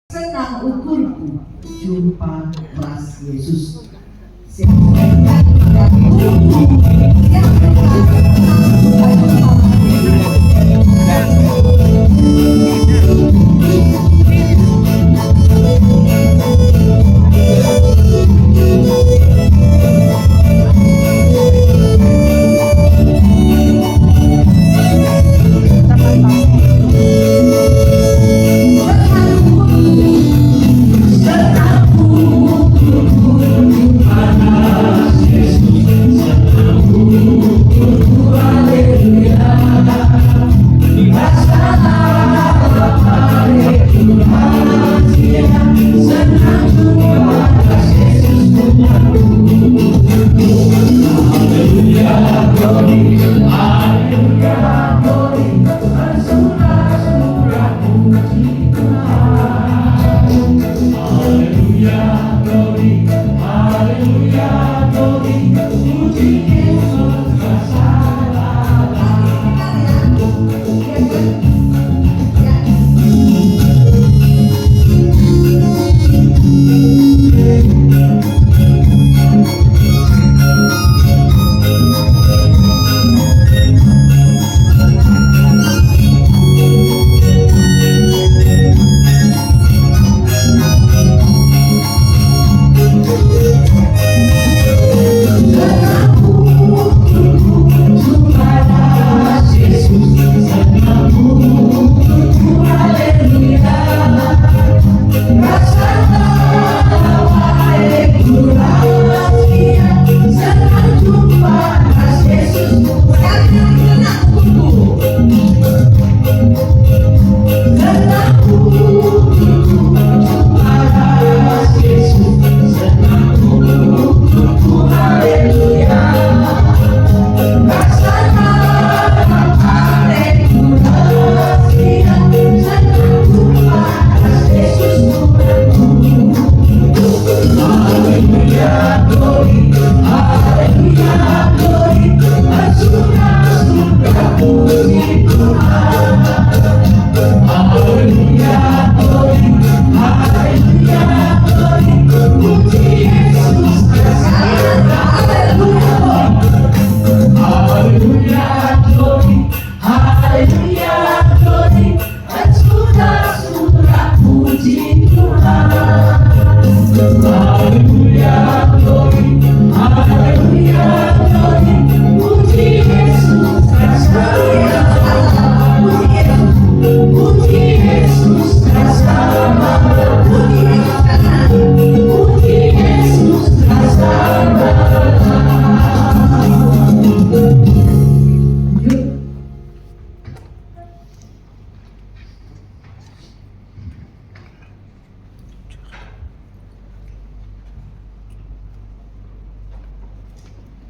Senang ukurku jumpa Mas Yesus.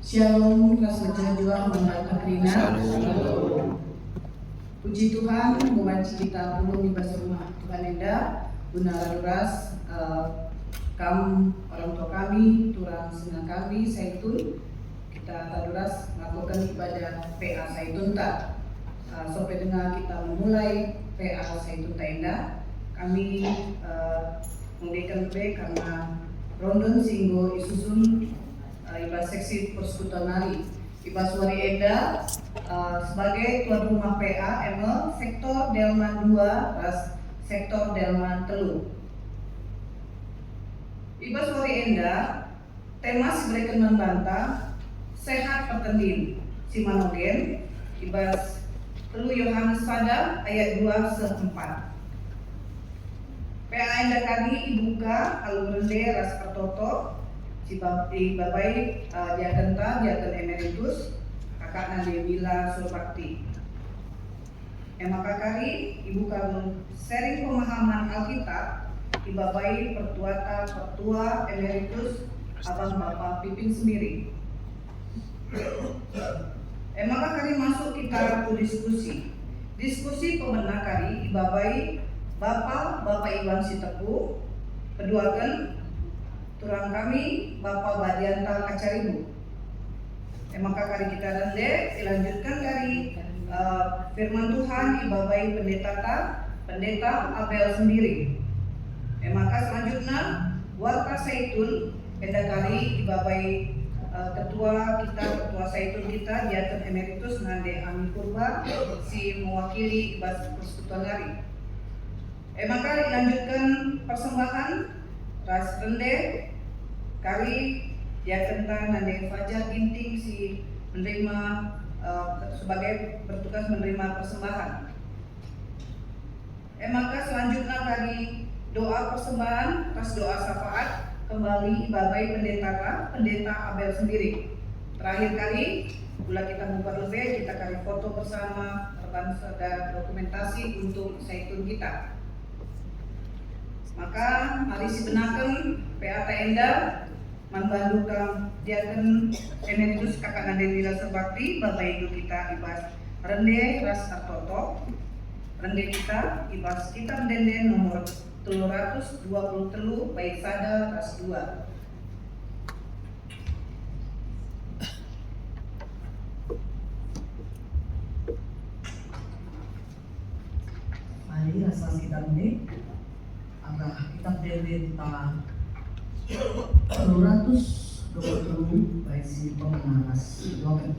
Shalom, kelas belajar juang membantu Rina. Puji Tuhan, membanci kita puluh di bahasa rumah Tuhan Enda, guna laluras, orang tua kami, turang senang kami, Saitun. Kita laluras melakukan ibadah PA Saitun tak. Sampai dengan kita memulai PA Saitun Taenda, kami memberikan lebih karena Rondon Singgo Isusun Iba Seksi Persekutuan Nari Iba Suari Enda sebagai tuan rumah PA ML Sektor Delman 2 ras Sektor Delman Telu. Iba Suari Enda tema seberikan membantah sehat pertendin Simanogen Iba Telu Yohanes pada ayat 2-4. PA Enda kami ibuka alu rende ras pertoto si babai jatenta jatan emeritus kakak nade Bila Surbakti. Maka kari ibu kami sharing pemahaman Alkitab di babai pertua emeritus abang bapak Pipin Semiri. Maka kari masuk kita diskusi pemenang kari di babai bapak Iwan Sitepu keduakan turang kami Bapak Badianta Kacaribu. Maka kali kita rende dilanjutkan dari firman Tuhan ibabai pendeta Abel sendiri. Maka selanjutnya warta Saitun enda kali dibabai ketua Saitun kita Diakon Emeritus Nande Amin Purba si mewakili Bas Persekutuan Lari. Maka dilanjutkan persembahan ras rende kali Diakon Nande Fajar Ginting si menerima sebagai bertugas menerima persembahan. Maka selanjutnya kali doa persembahan, pas doa syafaat kembali babai pendeta Abel sendiri. Terakhir kali bila kita membuat lebih, kita kali foto bersama dan dokumentasi untuk Saitun kita. Maka mari sebenarkan PA Enda membantu Diakon Emeritus Kakak Nande Lila Serbakti Bapak Ibu kita ibas rende ras artoto rende kita ibas kita mendenden nomor 323 baik sada ras 2. Mari asal kita ini agak kita mendenden ta 320 baik si pemenaras doakan.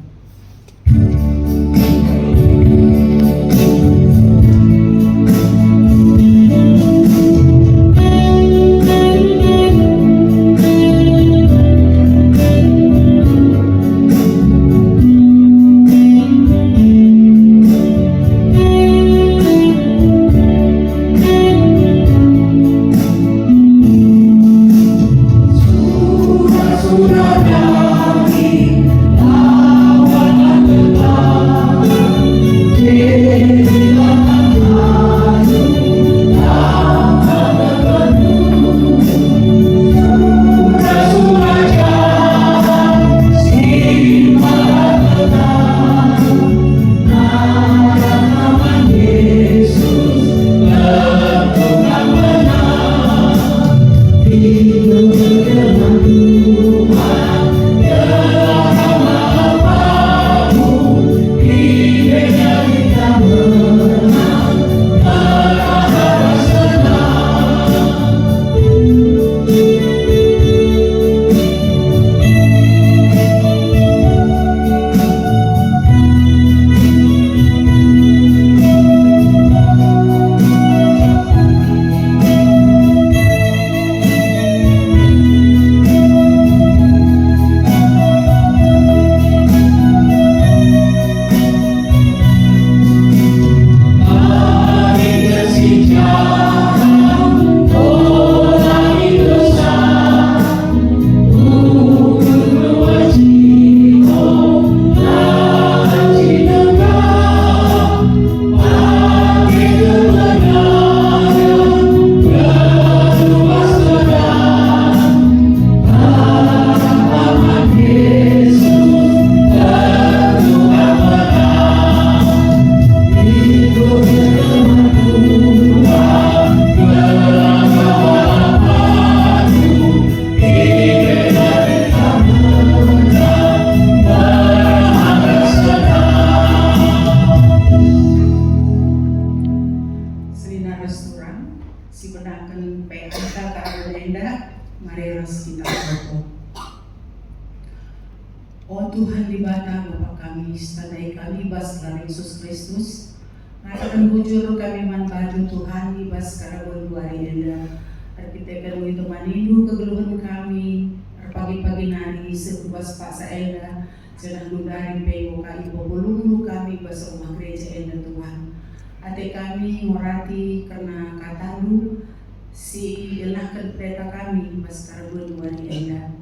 Oh Tuhan di bata Bapa kami, sadai kami bas dalam Yesus Kristus. Rakyat bujur kami manpadu Tuhan di bas karabon duari enda. Arkitektur itu manindu kegeluhan kami. Pagi-pagi nari sebubas paksa enda. Sedang dudari pengo kali popululu kami bas rumah gereja enda Tuhan. Ate kami ngorati karena katamu si elahkan peta kami bas karabon duari enda.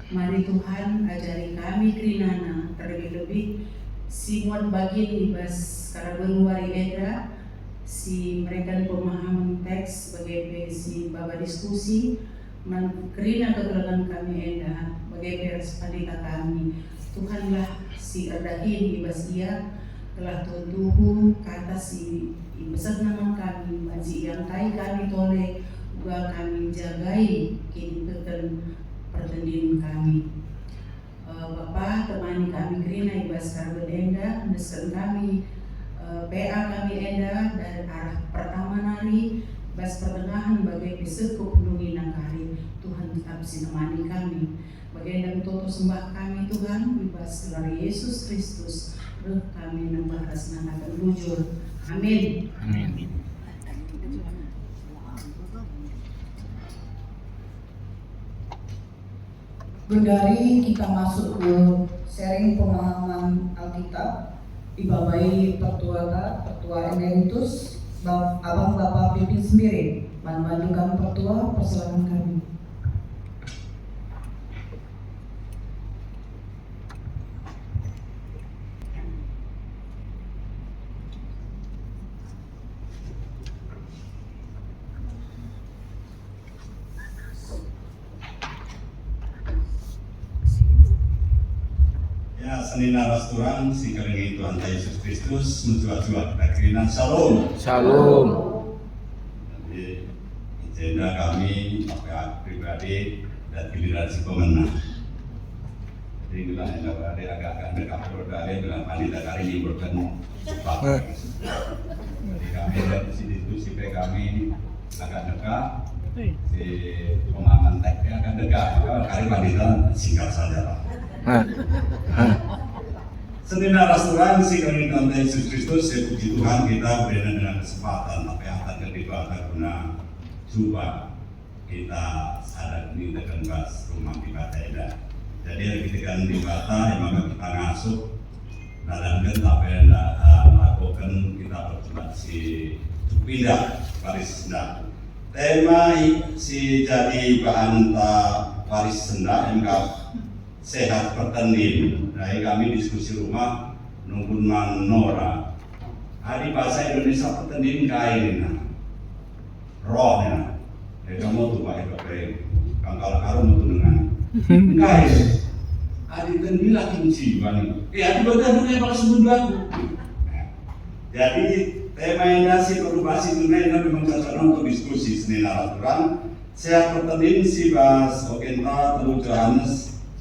Mari Tuhan ajari kami kerinana terlebih-lebih si muat bagian ibas karabon wari eda si mereka pemahaman teks sebagai si baba diskusi kerina kekurangan kami eda sebagai beres pandita kami. Tuhanlah si erdahin ibas ia telah tuhu kata si ibasat nama kami si yang kai kami tole juga kami jagai kini tekan pertandingan kami. Bapak temani kami kerina ibas karbon enda, deskan kami PA kami enda dari arah pertama nari bas pertengahan bagai besekup nungi nakari Tuhan tetap sinemani kami. Bagai dan toto sembah kami Tuhan, bebas gelar Yesus Kristus, roh kami nambah rasna akan bujur. Amin. Amin. Berdari kita masuk ke sharing pemahaman Alkitab dibawahi Pertua Emeritus Abang Bapak Pipin sendiri. Memandukan Pertua, persilakan kami. Ya, senina restoran si kerengi Tuhan Yesus Kristus menjual-jual kita kirinan shalom. Shalom. Jadi agenda kami pakai pribadi dan giliran si pemenang. Jadi bila yang berada agak dekat berada dengan panitia kali ini bertemu cepat. Jadi kami dari diskusi kami agak dekat. Si pemahaman teksnya agak dekat. Kali panitia singkat saja lah. Senina restoran si kami Tuhan Yesus Kristus, ya puji Tuhan kita berada dengan kesempatan apa yang akan kita guna coba kita sadar ini dengan bahas rumah ibadah ini. Jadi ketika ibadah yang maka kita ngasuh dalam apa yang lakukan kita bercoba si pindah waris senda. Tema si jadi bahan waris senda yang sehat pertanding. Dari kami diskusi rumah nunggun manora. Hari bahasa Indonesia pertanding kain roh na. Kamu tuh pakai pakai kangkal karung itu dengan kain. Hari tendila kunci bani. Hari badan itu yang paling sebelum. Jadi tema yang nasi perubasi tunai memang cocok untuk diskusi Senin aturan. Sehat pertanding si bahas Okenta terus Johannes.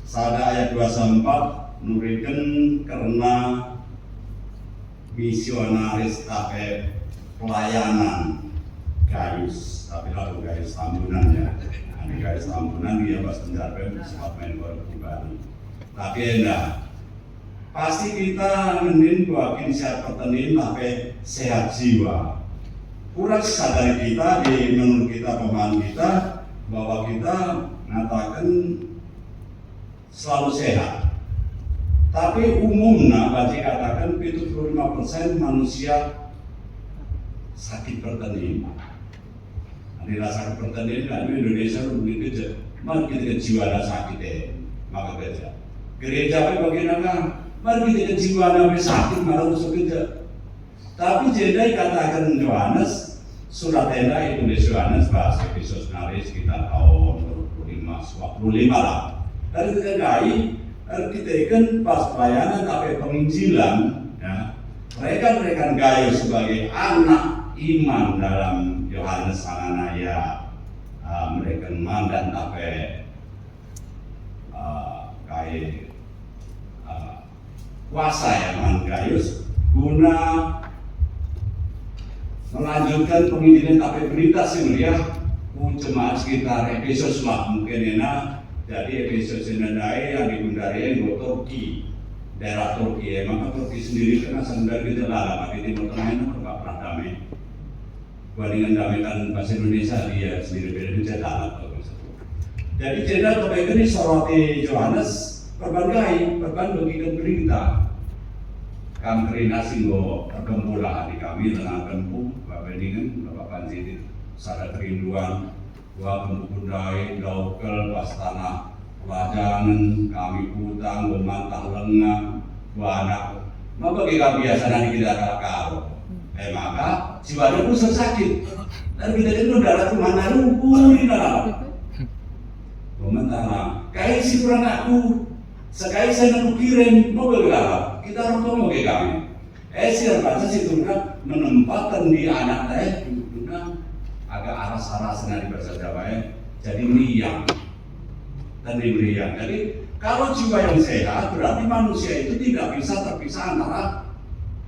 Sada ayat 24 nurikan karena misionaris tapi pelayanan gayus, tapi lalu gayus tambunan ya. Ini gayus tambunan dia pas penjara sempat main bola pribadi. Tapi enggak, pasti kita mending buatin sehat pertanian tapi sehat jiwa. Kurang sadar kita di menurut kita pemahaman kita bahwa kita mengatakan selalu sehat. Tapi umumnya baca katakan 75% manusia sakit pertanian. Ini rasa pertanian di Indonesia begitu aja. Mari kita jiwa sakit maka kerja. Gereja bagaimana? Mari kita jiwa sakit malah kerja. Tapi jendai katakan Yohanes surat tenda itu di Yohanes bahasa Efesus naris kita tahun 25 lah. Dari kegai, kita kan pas pelayanan tapi penginjilan, ya, mereka gaya sebagai anak iman dalam Yohanes Ananaya, mereka mandan tapi gaya kuasa yang gayus guna melanjutkan penginjilan tapi berita sih melihat jemaat sekitar Efesus lah mungkin enak. Jadi Efesus Indonesia yang dibundari di Turki, daerah Turki. Maka Turki sendiri kan asal dari Jelala, tapi Timur Tengah itu nggak pernah damai. Bandingan damai kan bahasa Indonesia dia sendiri beda di Jelala. Jadi Jelala kebaikan ini soroti Yohanes berbagai bagikan berita. Kami kerinasi go pergembulan di kami tengah kempu, bapak ini bapak Panji sadar kerinduan. Gua kembudai daukel pas tanah pelajaran kami hutang memantah lengah gua anak maka kita biasa nanti kita karo maka jiwanya pun sakit dan kita itu darah kemana lumpur dalam memantah kayak si kurang aku sekali saya nak kirim mau bergerak kita orang tua mau kami siapa baca situ kan menempatkan di anak saya agak aras-aras dari bahasa Jawa jadi meriang dan meriang. Jadi kalau jiwa yang sehat berarti manusia itu tidak bisa terpisah antara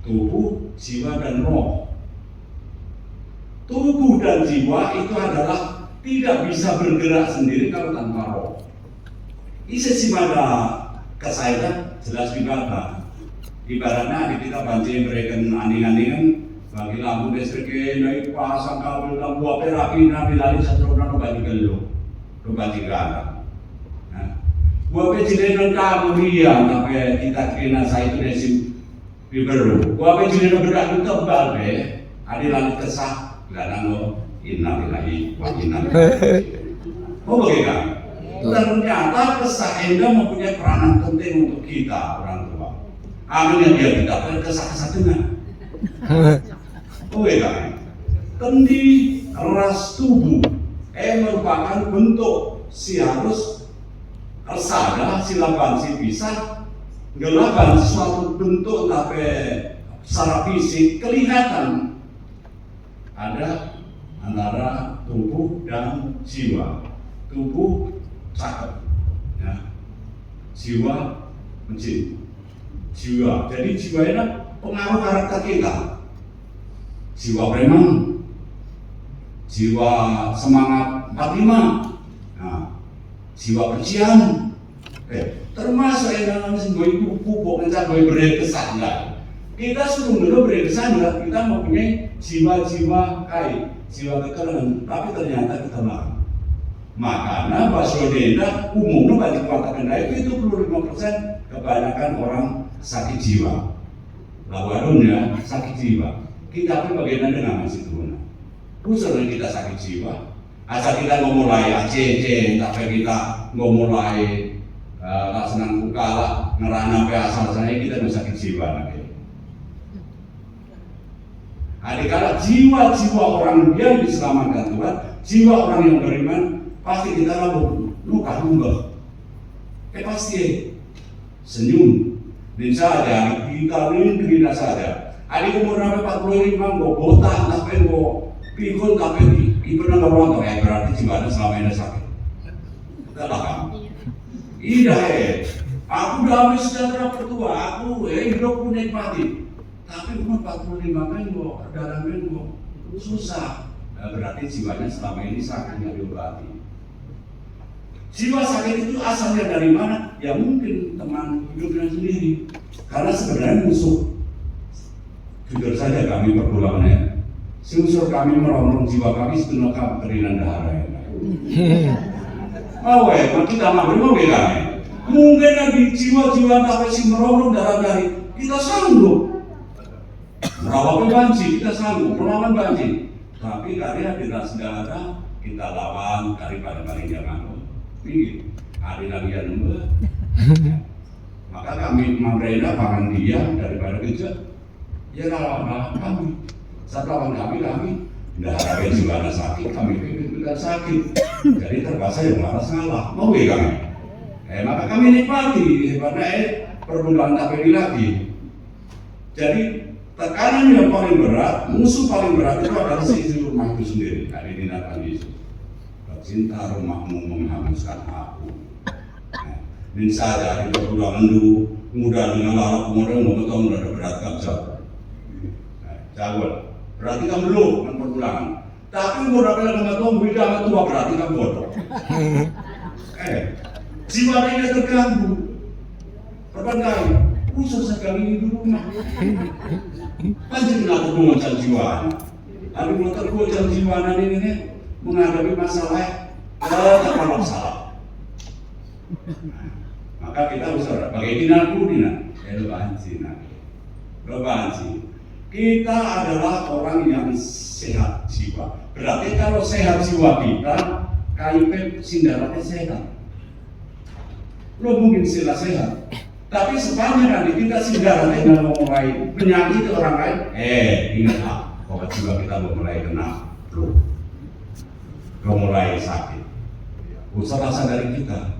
tubuh, jiwa dan roh. tubuh dan jiwa itu adalah tidak bisa bergerak sendiri kalau tanpa roh. Isi simada kesaitan jelas dibata. Ibaratnya kita banci mereka anding-andingan bagi lampu listrik naik pasang kabel lampu apa rapi nabi lari satu orang bagi gelo, bagi gara. Gua pecilin kamu dia sampai kita kena saya itu desim biberu. Gua pecilin berat itu tebal be. Adi lalu kesah gadang lo innalillahi wa inna ilaihi raji'un. Oh bagaimana? Dan ternyata kesah Enda mempunyai peranan penting untuk kita orang tua. Amin yang dia tidak kesah-kesah dengar. Oh bagaimana? Kendi ras tubuh merupakan bentuk si harus resada silaban si bisa gelaban suatu bentuk tapi secara fisik kelihatan ada antara tubuh dan jiwa. Tubuh cakep, ya. Jiwa mencin. Jiwa. Jadi jiwa ini pengaruh karakter kita. Jiwa preman, jiwa semangat 45. Nah, jiwa percian. Termasuk yang dalam sebuah ibu pupuk yang sampai berkesan lah. Kita sebelum dulu berkesan lah, kita mempunyai jiwa-jiwa kai, jiwa kekeren, tapi ternyata kita makan. Makanya Basro Denda umumnya bagi kekuatan itu 75% kebanyakan orang sakit jiwa. Lawarunnya sakit jiwa. Kita pun bagaimana dengan masih turun. Khususnya kita sakit jiwa. Asal kita memulai ACC, tapi kita memulai tak senang kukala ngerana pe asal saya kita sakit jiwa lagi. Adikala jiwa-jiwa orang yang diselamatkan Tuhan, jiwa orang yang beriman, pasti kita lalu luka lumba. Pasti senyum. Dan saja kita ini saja. Adik umur 45 gue botak, tapi gue pikun, tapi ibadah nggak rontok ya berarti jiwa selama ini sakit. Tidak lah kan? Iya aku damai sejahtera pertua, aku hidup pun nikmati. Tapi umur 45 kan gue, dalamnya gue susah. Berarti jiwanya selama ini sakitnya diobati. Jiwa sakit itu asalnya dari mana? Ya mungkin teman hidupnya sendiri. Karena sebenarnya musuh. Jujur saja kami pergaulannya. Si unsur kami merongrong jiwa kami sebenarnya kerinan dahara. Mau kita mau beda. Mungkin lagi jiwa-jiwa tapi si merongrong darah dari kita sanggup. Merawat banci kita sanggup melawan banci. Tapi karena tidak senjata kita lawan daripada kali jangan tinggi. Ada lagi yang nembel. Maka kami membereda pangan dia daripada kerja. Ya lawan kami. Saat lawan kami tidak ada juga sakit kami tidak sakit. Jadi terpaksa yang malas ngalah. Mau ya kami. Maka kami nikmati karena perbulan tapi lagi. Jadi tekanan yang paling berat, musuh paling berat itu adalah isi rumah itu sendiri. Hari ini Nabi Yesus. Cinta rumahmu menghanguskan aku. Ini saja di perbulan itu mudah dengan lalap kemudian ngomong udah berat kabza. Jawab. Berarti kamu belum kan perbulan. Tapi udah bilang nggak tahu beda tua berarti kamu bodoh. Jiwa ini terganggu. Perbantai. Khusus sekali di rumah. Panjang lah hubungan jiwa. Lalu motor hubungan jiwa ini menghadapi masalah tanpa masalah. Maka kita harus bagaimana dina, lebanci. Kita adalah orang yang sehat jiwa. Berarti kalau sehat jiwa kita, KIP sindarannya sehat. Lo mungkin sila sehat. Tapi sepanjang nanti kita sindarannya dalam memulai penyakit orang lain, ingatlah bahwa jiwa kita mulai kena flu, mulai sakit. Usah sadari kita.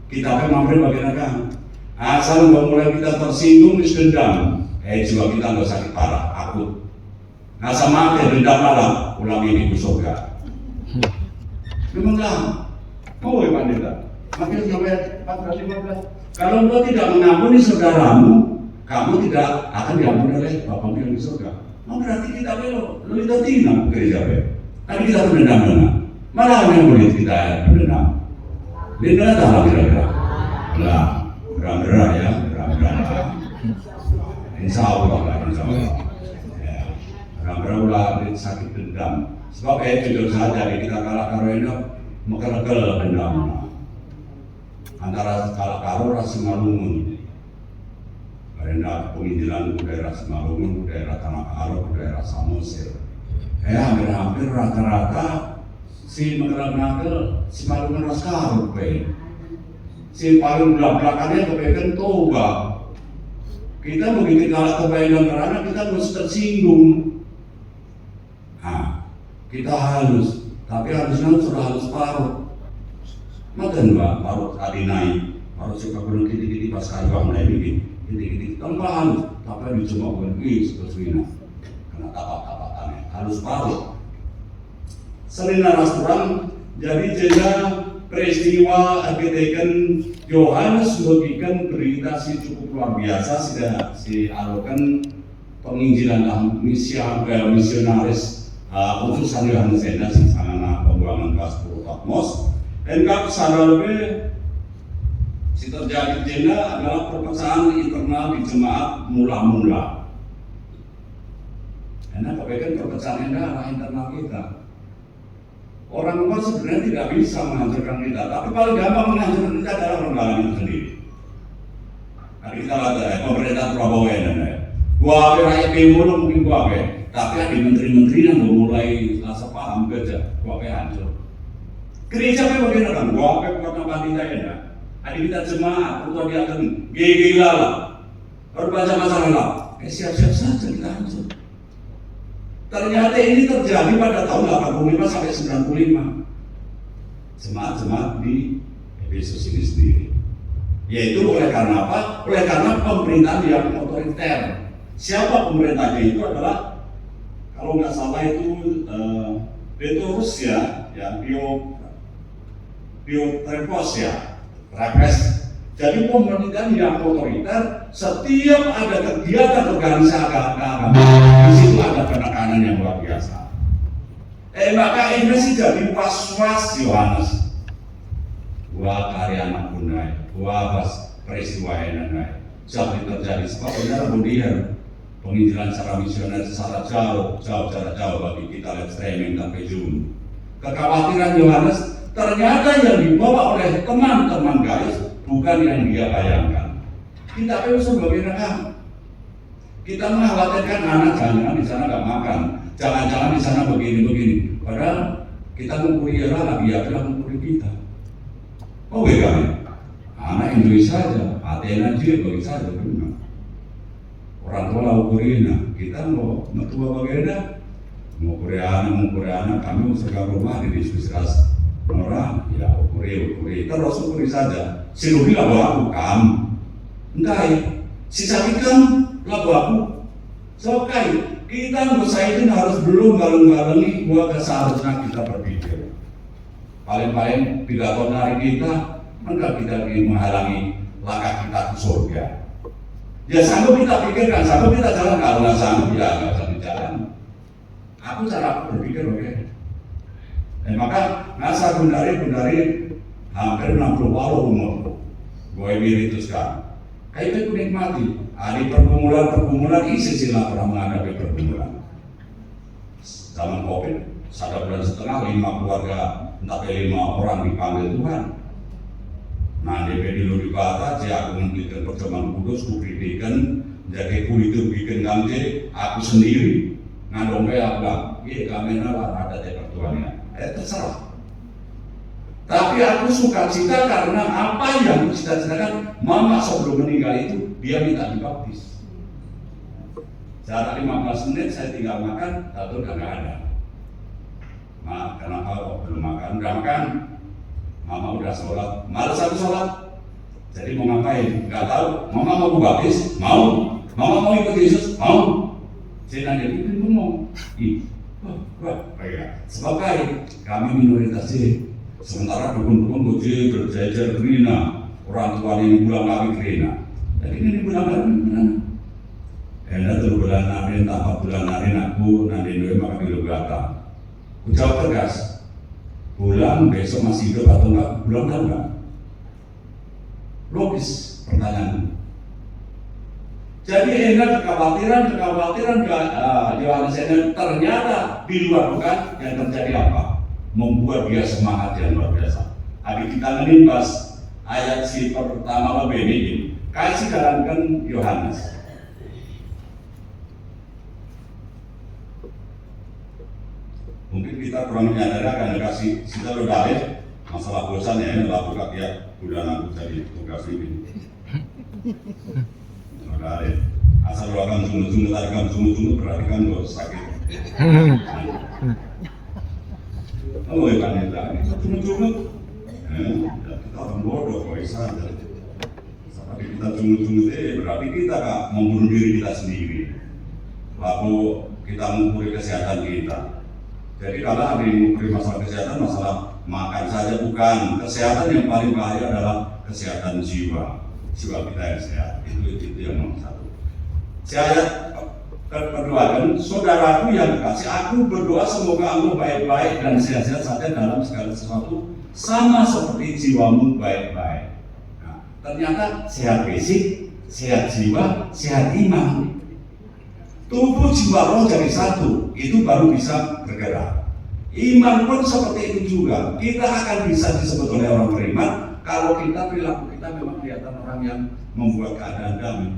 Kita memang bagaimana? Asal mulai kita tersinggung dendam, jiwa kita nggak sakit parah, akut. Nah sama dendam malam, ulang ini di surga. Memanglah, mau ya pandita? Makin sampai 415. Kalau engkau tidak mengampuni saudaramu, kamu tidak akan diampuni oleh Bapamu yang di surga. berarti kita belok. Lalu kita tinggal gereja be. Tapi kita pendendam mana? Malah yang boleh kita pendendam. Pendendam tak kira-kira. Lah, beram-beram ya, beram-beram. Insya Allah lah, insya Allah. Ya, beram-beram lah sakit dendam. Sebab jujur saja kita kalah karo ini mekel-kel dendam. Antara kalah karo rasa malungun. Karena penginjilan daerah Simalungun, daerah Tanah Karo, daerah Samosir. Hampir-hampir rata-rata si mekel-mekel Simalungun Raskaro pe. Si paling belak-belakannya kepengen Toba. Kita begitu kalah kepengen karena kita mesti tersinggung. Nah, kita halus, tapi harusnya sudah halus paruh. Makan Mbak, paruh tadi naik, paruh suka gunung titik-titik pas kayu mulai bikin. Titik-titik tanpa halus, tapi dicoba pergi seperti karena tapak-tapakannya halus paruh. Selina restoran jadi jeda peristiwa akhirnya Yohanes membagikan berita si cukup luar biasa sudah si alukan penginjilan misionaris utusan Yohanes Enda si sana pembuangan Paspor Patmos dan kak sana lebih si terjadi jeda adalah perpecahan internal di jemaat mula-mula. Enak kebaikan perpecahan internal kita. Orang luar sebenarnya tidak bisa menghancurkan kita, tapi paling gampang menghancurkan kita adalah orang dalam itu sendiri. Nah, kita lihat pemerintah Prabowo ini, gua rakyat timur mungkin gua tapi ada menteri-menteri yang mulai rasa paham kerja, gua hancur. Gereja bagaimana kan? Gua kota Bandita ya. Ada kita jemaat, untuk dia akan gila lah, berbaca masalah lah. Siap-siap saja kita hancur. Ternyata ini terjadi pada tahun 85 sampai 95. Jemaat-jemaat di Efesus ini sendiri. Yaitu oleh karena apa? Oleh karena pemerintahan yang otoriter. Siapa pemerintahnya itu adalah kalau nggak salah itu Petrus ya, Piotrepos ya, Repes. Jadi pemerintahan yang otoriter, setiap ada kegiatan organisasi agama, di situ ada penekanan yang luar biasa. Maka ini sih jadi was-was Yohanes. Gua karya anak bundai, gua pas peristiwa ini jadi terjadi sebab benar kemudian penginjilan secara misioner secara jauh bagi kita live streaming dan Zoom. Kekhawatiran Yohanes ternyata yang dibawa oleh teman-teman guys bukan yang dia bayangkan. Kita perlu bagaimana? Kita mengkhawatirkan anak jangan di sana nggak makan, jangan-jangan di sana begini. Padahal kita mengukur lah, dia bilang mengukur kita. Oh bagaimana? Anak Indonesia saja, Athena dia bagi saja benar. Orang tua ukurin, kita mau mertua bagaimana? Mau Koreana, kami usaha rumah di diskusi orang, ya ukuri, terus ukuri saja. Si Ruhi lagu aku kam, enggak si Sakikan lagu aku, sokai. Kita itu harus belum bareng-barengi buat seharusnya kita berpikir. Paling-paling pidato dari kita, enggak kita menghalangi langkah kita ke surga. Ya sanggup kita pikirkan, sanggup kita jalan, kalau nggak sanggup ya nggak usah dijalan. Aku cara aku berpikir bagaimana. Maka ngasa bundari hampir 60 tahun umur. Gue miritus kan. Kayak itu nikmati. Di pergumulan isi sila pernah menghadapi pergumulan. Zaman Covid, 1 bulan setengah 5 keluarga, entah 5 orang dipanggil Tuhan. Nah, DPD di Bata, aku memberikan pertemuan kudus, kukritikan, jadi ku itu bikin gamje, aku sendiri. Ngadongnya aku bilang, iya kami nalar ada pertuannya. Terserah. Tapi aku suka cita karena apa yang cita-citakan mama sebelum meninggal itu dia minta dibaptis. Jarak 15 menit saya tinggal makan, tahu udah nggak ada. Nah, kenapa kok belum makan? Udah makan. Mama udah sholat, malas aku sholat. Jadi mau ngapain? Nggak tahu. Mama mau baptis? Mau. Mama mau ikut Yesus? Mau. Saya nanya itu ngomong. Sebab kami minoritas sih. Sementara dukun-dukun boji berjajar gerina, orang tua ini pulang kami gerina. Jadi ini pulang kami mana? Enak 3 bulan narin, 4 bulan narin aku nanti dua maka bilu gata. Aku jawab tegas, bulan besok masih hidup atau enggak? Bulan tahu enggak? Logis pertanyaan. Jadi enak kekhawatiran Yohanes ini ternyata di luar bukan yang terjadi apa? Membuat dia semangat yang luar biasa. Adik kita menimpas ayat si pertama lebih ini kasih jalankan Yohanes. Mungkin kita kurang menyadari akan kasih kita berdalih masalah bosan ya, lakukan dia udah aku jadi tugas ini. Berdalih asal lo akan sungguh-sungguh tadi kan sungguh-sungguh berarti kan lo sakit. Oh ya kan itu sungguh-sungguh. Kita orang bodoh kok bisa. Tapi kita sungguh-sungguh berarti kita kak membunuh diri kita sendiri. Lalu kita mengukur kesehatan kita. Jadi kalau ada yang mengukur masalah kesehatan, masalah makan saja bukan. Kesehatan yang paling bahaya adalah kesehatan jiwa. Jiwa kita yang sehat. Itu yang nomor 1. Saya kedua kan, saudaraku yang kasih, aku berdoa semoga engkau baik-baik dan sehat-sehat saja dalam segala sesuatu, sama seperti jiwamu baik-baik. Nah, ternyata sehat fisik, sehat jiwa, sehat iman. Tubuh jiwa roh jadi satu, itu baru bisa bergerak. Iman pun seperti itu juga. Kita akan bisa disebut oleh orang beriman kalau kita perilaku kita memang kelihatan orang yang membuat keadaan damai.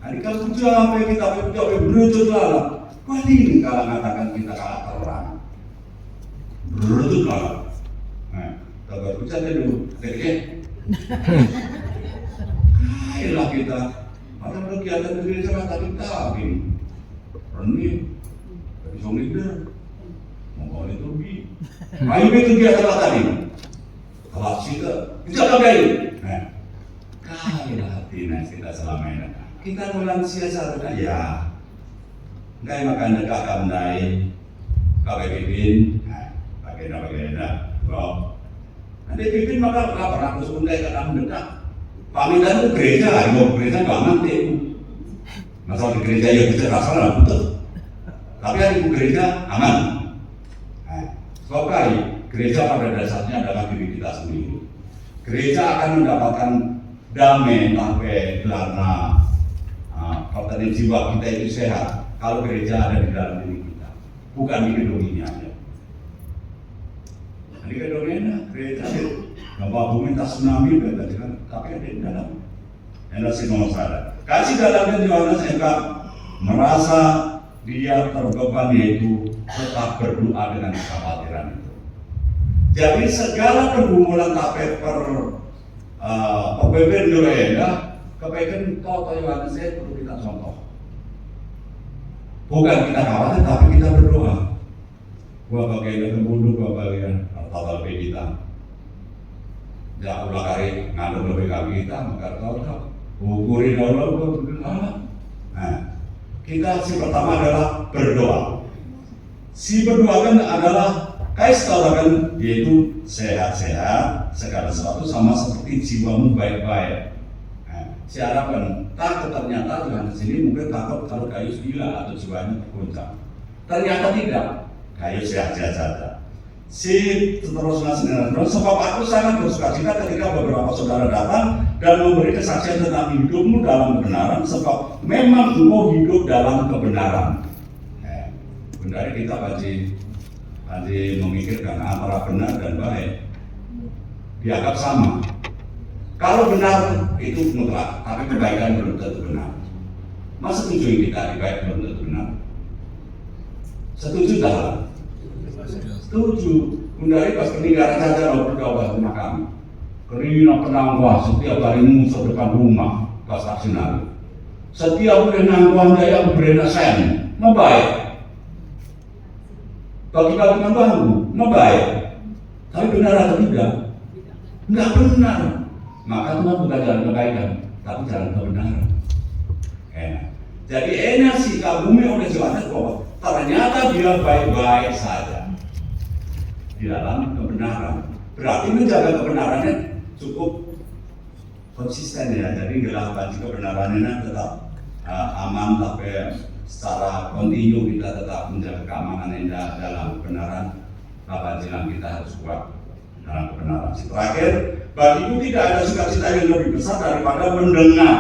Hari kalau kita berujut lalat, wah ini kalau mengatakan kita kalah terang, berujut lalat. Nah, kalau ucap dulu, kailah kita. Padahal kegiatan itu sangat tadi Reni, dari song leader, mau itu lebih. Ayo itu kegiatan tadi, kalau kita kayak, nah, kailah hati kita selama ini. Kita manusia sahaja ya, nggak makan dekat kamdai, kafe pipin, bagaimana, nanti pipin maka lapar aku sundai ke dalam dekat. Pamitan itu gereja, mau gereja nggak nanti. Masalah di gereja ya bisa rasa lah betul. Tapi hari gereja aman. Sebab gereja pada dasarnya adalah diri kita sendiri. Gereja akan mendapatkan damai sampai karena pertanian jiwa kita itu sehat kalau gereja ada di dalam diri kita, bukan di gedung ini aja. Di gedung ini gereja itu gempa bumi tak tsunami tapi ada di dalam. Energi nomor 1. Kasih dalamnya Yohanes engkau merasa dia terbeban yaitu tetap berdoa dengan kekhawatiran itu. Jadi segala pergumulan tapi perbeban Yohanes kebaikan total Yohanes saya perlu kita contoh. Bukan kita khawatir, tapi kita berdoa. Gua bagian kemudian gua bagian total lebih kita. Ya ulah kali ngandung lebih kami kita, maka tahu ukurin Allah gua berdoa. Nah, kita si pertama adalah berdoa. Si berdoa kan adalah kais tawakan yaitu sehat-sehat segala sesuatu sama seperti jiwamu baik-baik. Si harapkan takut ternyata Yohanes ini mungkin takut kalau Gayus gila atau jiwanya tergoncang. Ternyata tidak, Gayus sehat-sehat saja. Si seterusnya sebab aku sangat bersukacita ketika beberapa saudara datang dan memberi kesaksian tentang hidupmu dalam kebenaran, sebab memang engkau hidup dalam kebenaran. Benar kita pasti memikirkan antara benar dan baik dianggap sama. Kalau benar itu mutlak, tapi kebaikan belum tentu benar. Masa setuju kita baik belum tentu benar? Setuju tak? Setuju. Bundari pas peninggalan saja lo berdoa sama kami. Kerina penangguah setiap hari musuh depan rumah pas vaksinasi. Setiap bulan nangguah daya berena sen, mau baik. Bagi mengganggu, mau baik. Tapi benar atau tidak? Enggak benar. Maka Tuhan bukan jalan kebaikan, tapi jalan kebenaran. Enak. Jadi enak sih kagumi oleh Yohanes bahwa ternyata dia baik-baik saja di dalam kebenaran. Berarti menjaga kebenarannya cukup konsisten ya. Jadi gelar baju kebenarannya tetap aman, tapi secara kontinu kita tetap menjaga keamanan Enda dalam kebenaran. Bapak Jilang kita harus kuat dalam kebenaran. Terakhir, bagiku tidak ada sukacita yang lebih besar daripada mendengar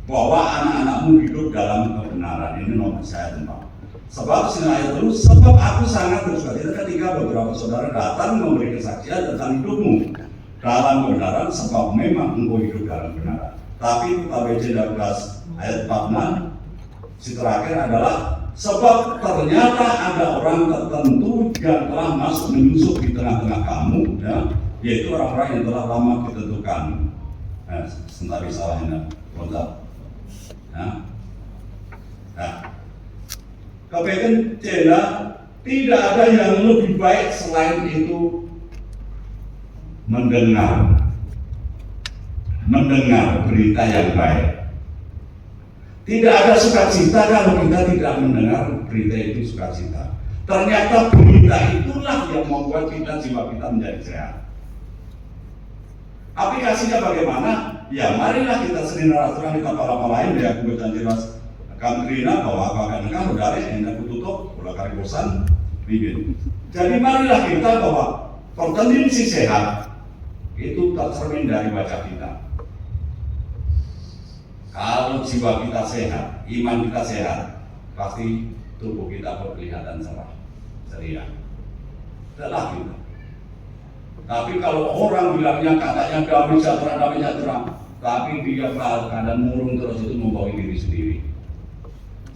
bahwa anak-anakmu hidup dalam kebenaran. Ini nomor saya tembak. Sebab ayat terus, sebab aku sangat bersukacita ketika beberapa saudara datang memberi kesaksian tentang hidupmu dalam kebenaran, sebab memang engkau hidup dalam kebenaran. Tapi KBJ 12 ayat 46 si terakhir adalah sebab ternyata ada orang tertentu yang telah masuk menyusup di tengah-tengah kamu, ya, yaitu orang-orang yang telah lama ditentukan. Sebentar salahnya, kontak. Kebaikan tidak ada yang lebih baik selain itu mendengar berita yang baik. Tidak ada sukacita kalau kita tidak mendengar berita itu sukacita. Ternyata berita itulah yang membuat jiwa kita menjadi sehat. Aplikasinya bagaimana? Ya marilah kita sering aturan di kapal lain ya aku dan jelas kamrina bahwa akan engkau dari hendak kututup ulah kari bosan bikin. Jadi marilah kita bahwa pertendensi sehat itu tercermin dari wajah kita. Kalau jiwa kita sehat, iman kita sehat, pasti tubuh kita berkelihatan cerah, ceria. Itulah kita. Tapi kalau orang bilangnya katanya damai sejahtera, tapi dia keadaan murung terus itu membawa diri sendiri.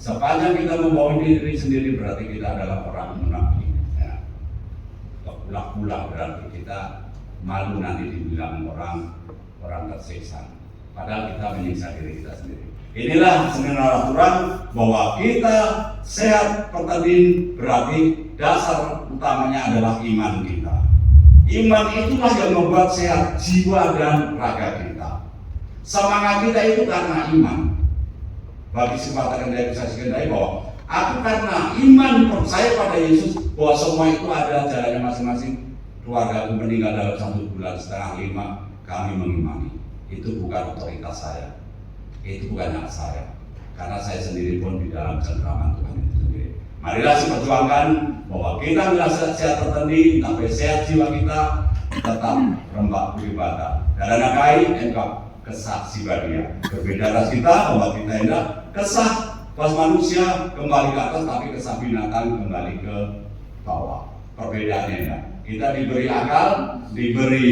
Sepanjang kita membawa diri sendiri berarti kita adalah orang munafik. Ya. Pulang berarti kita malu nanti dibilang orang tersiksa. Padahal kita menyiksa diri kita sendiri. Inilah sebenarnya aturan bahwa kita sehat pertanding berarti dasar utamanya adalah iman kita. Iman itulah yang membuat sehat jiwa dan raga kita. Semangat kita itu karena iman. Bagi kesempatan dari saya sekendai bahwa aku karena iman percaya pada Yesus bahwa semua itu ada jalannya masing-masing. Keluarga aku meninggal dalam 1,5 bulan, kami mengimani. Itu bukan otoritas saya, itu bukan hak saya, karena saya sendiri pun di dalam cengkraman Tuhan itu sendiri. Marilah perjuangkan bahwa kita merasa sehat tertanding, tapi sehat jiwa kita tetap rembak beribadah. Dan nakai engkau kesaksi badia. Berbeda ras kita bahwa kita hendak kesah pas manusia kembali ke atas, tapi kesah binatang kembali ke bawah. Perbedaannya ya. Kita diberi akal, diberi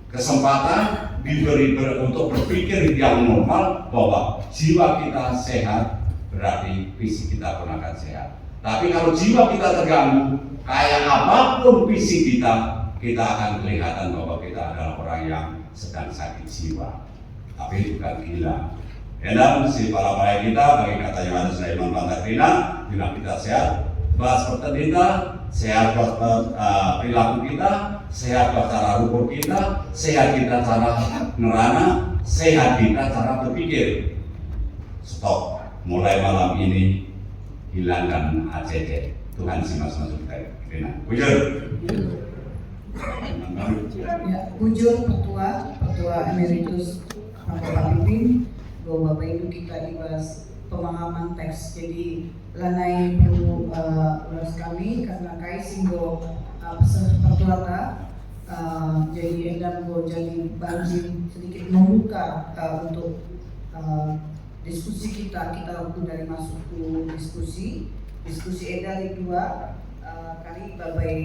kesempatan, diberi untuk berpikir yang normal bahwa jiwa kita sehat berarti fisik kita pun akan sehat. Tapi kalau jiwa kita terganggu, kayak apapun fisik kita akan kelihatan bahwa kita adalah orang yang sedang sakit jiwa. Tapi bukan gila. Dan si para pelayan kita bagi kata Yohanes dan Iman Pantakrina, bila kita sehat, bahas pertandingan, sehat perilaku kita, sehat cara rukur kita, sehat kita cara nerana, sehat kita cara berpikir. Stop. Mulai malam ini hilangkan ACC. Tuhan si mas-mas kita. Bujur. Ya, bujur Ketua Emeritus Bapak Pimpin, bahwa Bapak Ibu kita ibas pemahaman teks. Jadi lanai perlu ulas kami karena kai singgo pertuata. Jadi endam go jadi banjir sedikit membuka untuk diskusi kita waktu dari masuk ke diskusi edari dua kali Bapak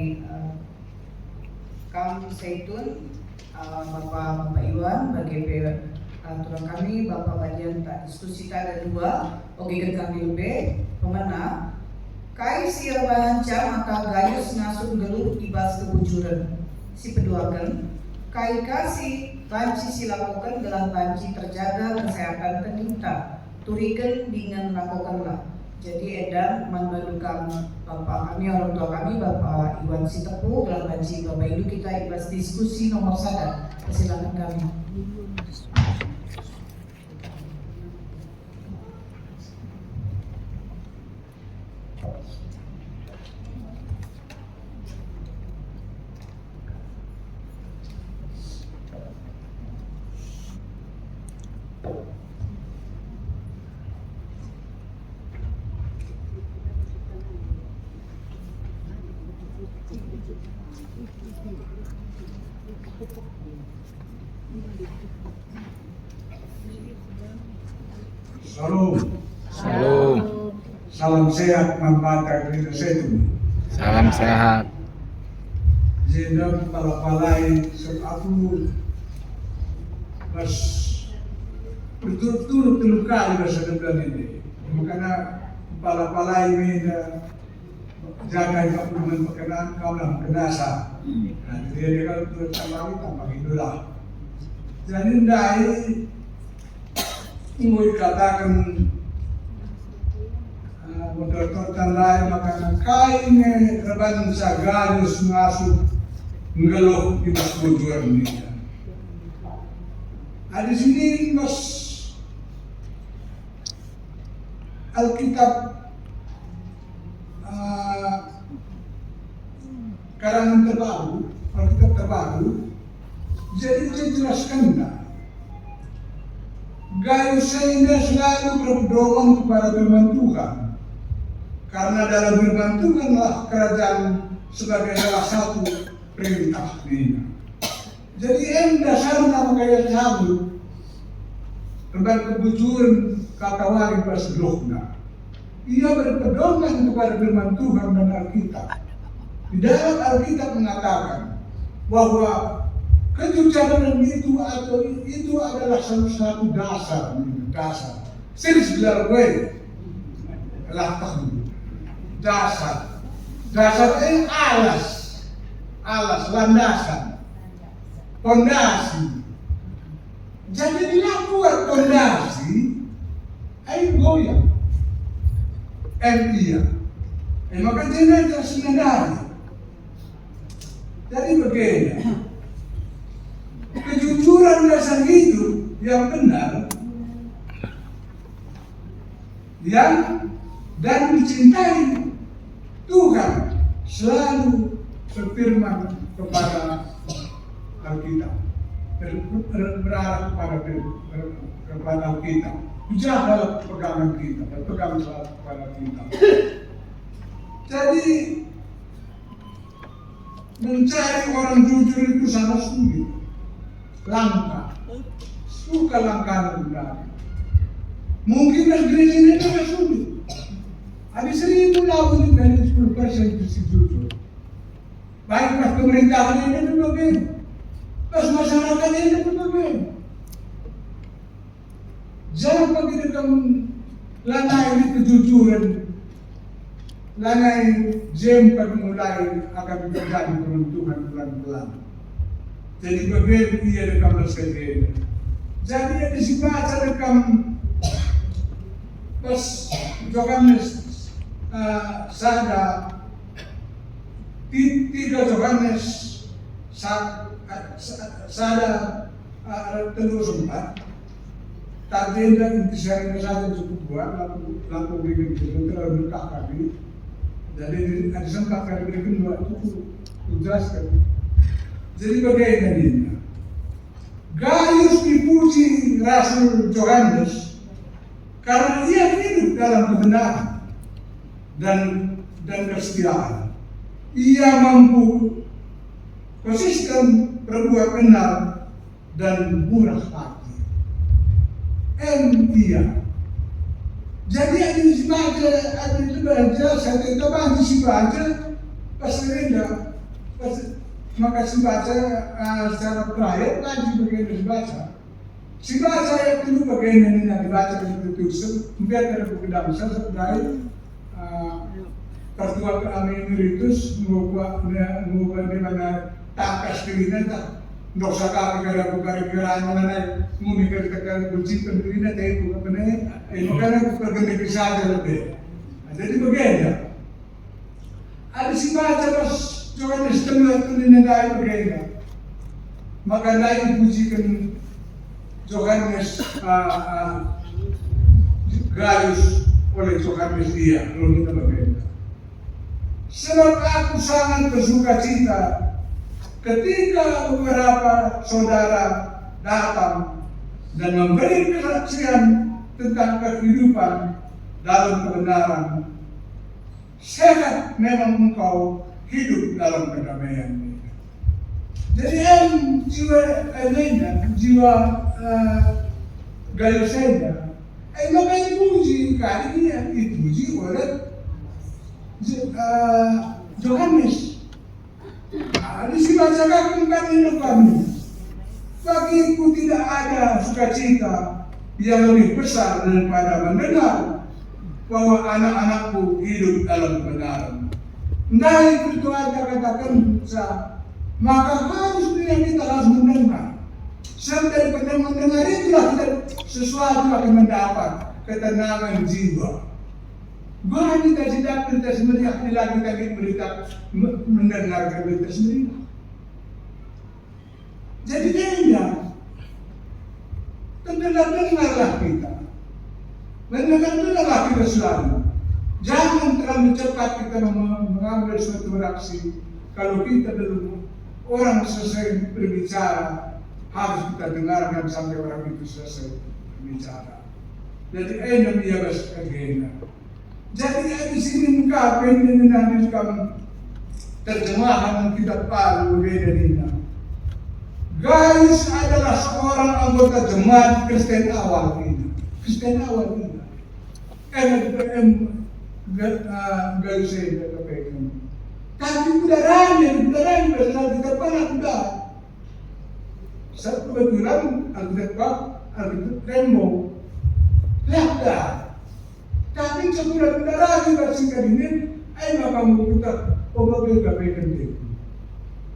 Kang Zaitun, Bapak Iwan bagi aturan kami Bapak bagian diskusi ada dua oke kami lebih pemana kai sirban jam maka gayus ngasuk geluh ibas kebujuran si peduakan kai kasih banci silakukan gelah banci terjaga kesehatan peningkat turikan dengan lakukanlah. Jadi edan membantukan Bapak kami orang tua kami Bapak Iwan Sitepu gelah banci Bapak Ibu kita ibas diskusi nomor 1. Silakan kami. Shalom. Shalom. Salam sehat Mambata Gereja Zaitun. Salam sehat. Jenderal Palapalai aku mas berturut-turut 3 kali masa bulan ini. Makanya Palapalai ini jaga keamanan perkenaan kaum kenasa. Nah, jadi kalau terutama tambah itulah. Jadi ndai mau dikatakan Menurut tandai makanan kain reban sagalus masuk ngeluh di mas tujuan ini. Ada sini mas Alkitab karangan terbaru, Alkitab terbaru. Jadi saya jelaskan dah. Gayus saya selalu berpedoman kepada firman Tuhan. Karena dalam firman Tuhanlah kerajaan sebagai salah satu perintah ini. Jadi dasarnya makanya sabut tentang kebujuran kakawari pasdohna. Ia berpedoman kepada firman Tuhan dan Alkitab. Di dalam Alkitab mengatakan bahwa kejujuran itu adalah salah satu dasar. Serius gelar gue lakukan. Dasar ini alas, landasan, fondasi. Jadi bila buat fondasi, ayo goyang, maka jenazah senadari. Jadi begini, kejujuran dasar hidup yang benar, yang dan dicintai Tuhan selalu berfirman kepada Alkitab, berarah kepada Alkitab. Jaga pegangan kita, berpegang selalu kepada Alkitab. Jadi mencari orang jujur itu sangat sulit, langka, suka langka benar. Mungkin gereja ini agak sulit. Ada 1.000 lawan dari 10% bersih jujur. Baik pas pemerintahan ini pun begitu, pas masyarakat ini pun begitu. Jangan begitu kamu lanai kejujuran, lanai jemper mulai akan terjadi peruntukan pelan-pelan. Jadi begitu ia rekam sendiri. Jadi ada si baca rekam pas Johannes sada 3 Yohanes sada terus 4 tadi dan intisari saja cukup buat lampu bikin itu terlalu dekat kami. Jadi ada sempat kali bikin 2 cukup jelaskan. Jadi bagaimana? Gaius dipuji Rasul Yohanes karena ia hidup dalam kebenaran dan kesetiaan. Ia mampu konsisten berbuat benar dan murah hati. Ia. Jadi ada dibaca, saya tidak dibaca, pas reda, maka dibaca secara private lagi bagian dibaca. Dibaca yang dulu bagian ini dibaca begitu, biar ada buku dalam sebenarnya. Pertua kami emeritus mengubah di mana takas dirinya tak dosa kami kada bukan kerana mana memikir kita kunci pendirinya tapi bukan benar makanya pergi saja lebih. Jadi begini ada si baca pas jangan setengah tu dinadai begini maka naik pujikan Johannes Gaius oleh Johannes dia lalu kita begini. Sebab aku sangat bersuka cita ketika beberapa saudara datang dan memberi kesaksian tentang kehidupan dalam kebenaran. Sehat memang engkau hidup dalam kedamaian ini. Jadi jiwa gayo saya, makanya puji kali ini dipuji oleh Yohanes. Di sini bacakan hidup kami. Bagiku tidak ada sukacita yang lebih besar daripada mendengar bahwa anak-anakku hidup dalam kebenaran. Nah itu Tuhan katakan maka kita harus mendengar. Sebab daripada mendengar itulah kita sesuatu akan mendapat ketenangan jiwa. Bahkan kita tidak semeriah lagi tadi berita mendengarkan berita semeriah. Jadi dia dengarlah kita. Mendengarlah kita selalu. Jangan terlalu cepat kita mengambil suatu reaksi. Kalau kita belum orang selesai berbicara, harus kita dengarkan sampai orang itu selesai berbicara. Jadi enak dia bersekerjanya. Jadi di sini muka pengen nanti kamu terjemahan kitab baru bedanya. Gaius adalah seorang anggota jemaat Kristen awal ini. Kristen awal ini. Gaius ini katakan. Tapi udaranya berasal di depan udah. Satu kebetulan Alkitab Rembo. Lihatlah. Tapi sebulan udara juga singkat ini, kamu kita obat katakan itu.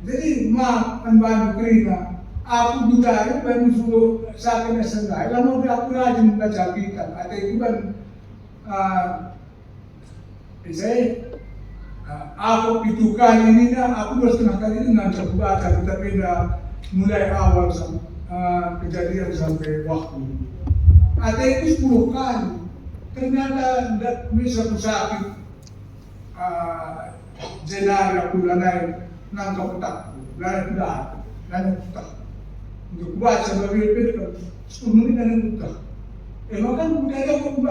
Jadi membantu kerina. Aku juga bantu suruh sakitnya sendiri. Lama aku rajin membaca kitab. Ada itu kan, aku itu kali ini aku 2,5 kali ini nggak baca kitab ini mulai awal kejadian sampai waktu. Ada itu 10 kali. Ternyata tidak bisa sakit. Jenari aku lanai nangkap petak. Lanai petak. Untuk baca berbeda 10 menit dan buka. Maka budaya aku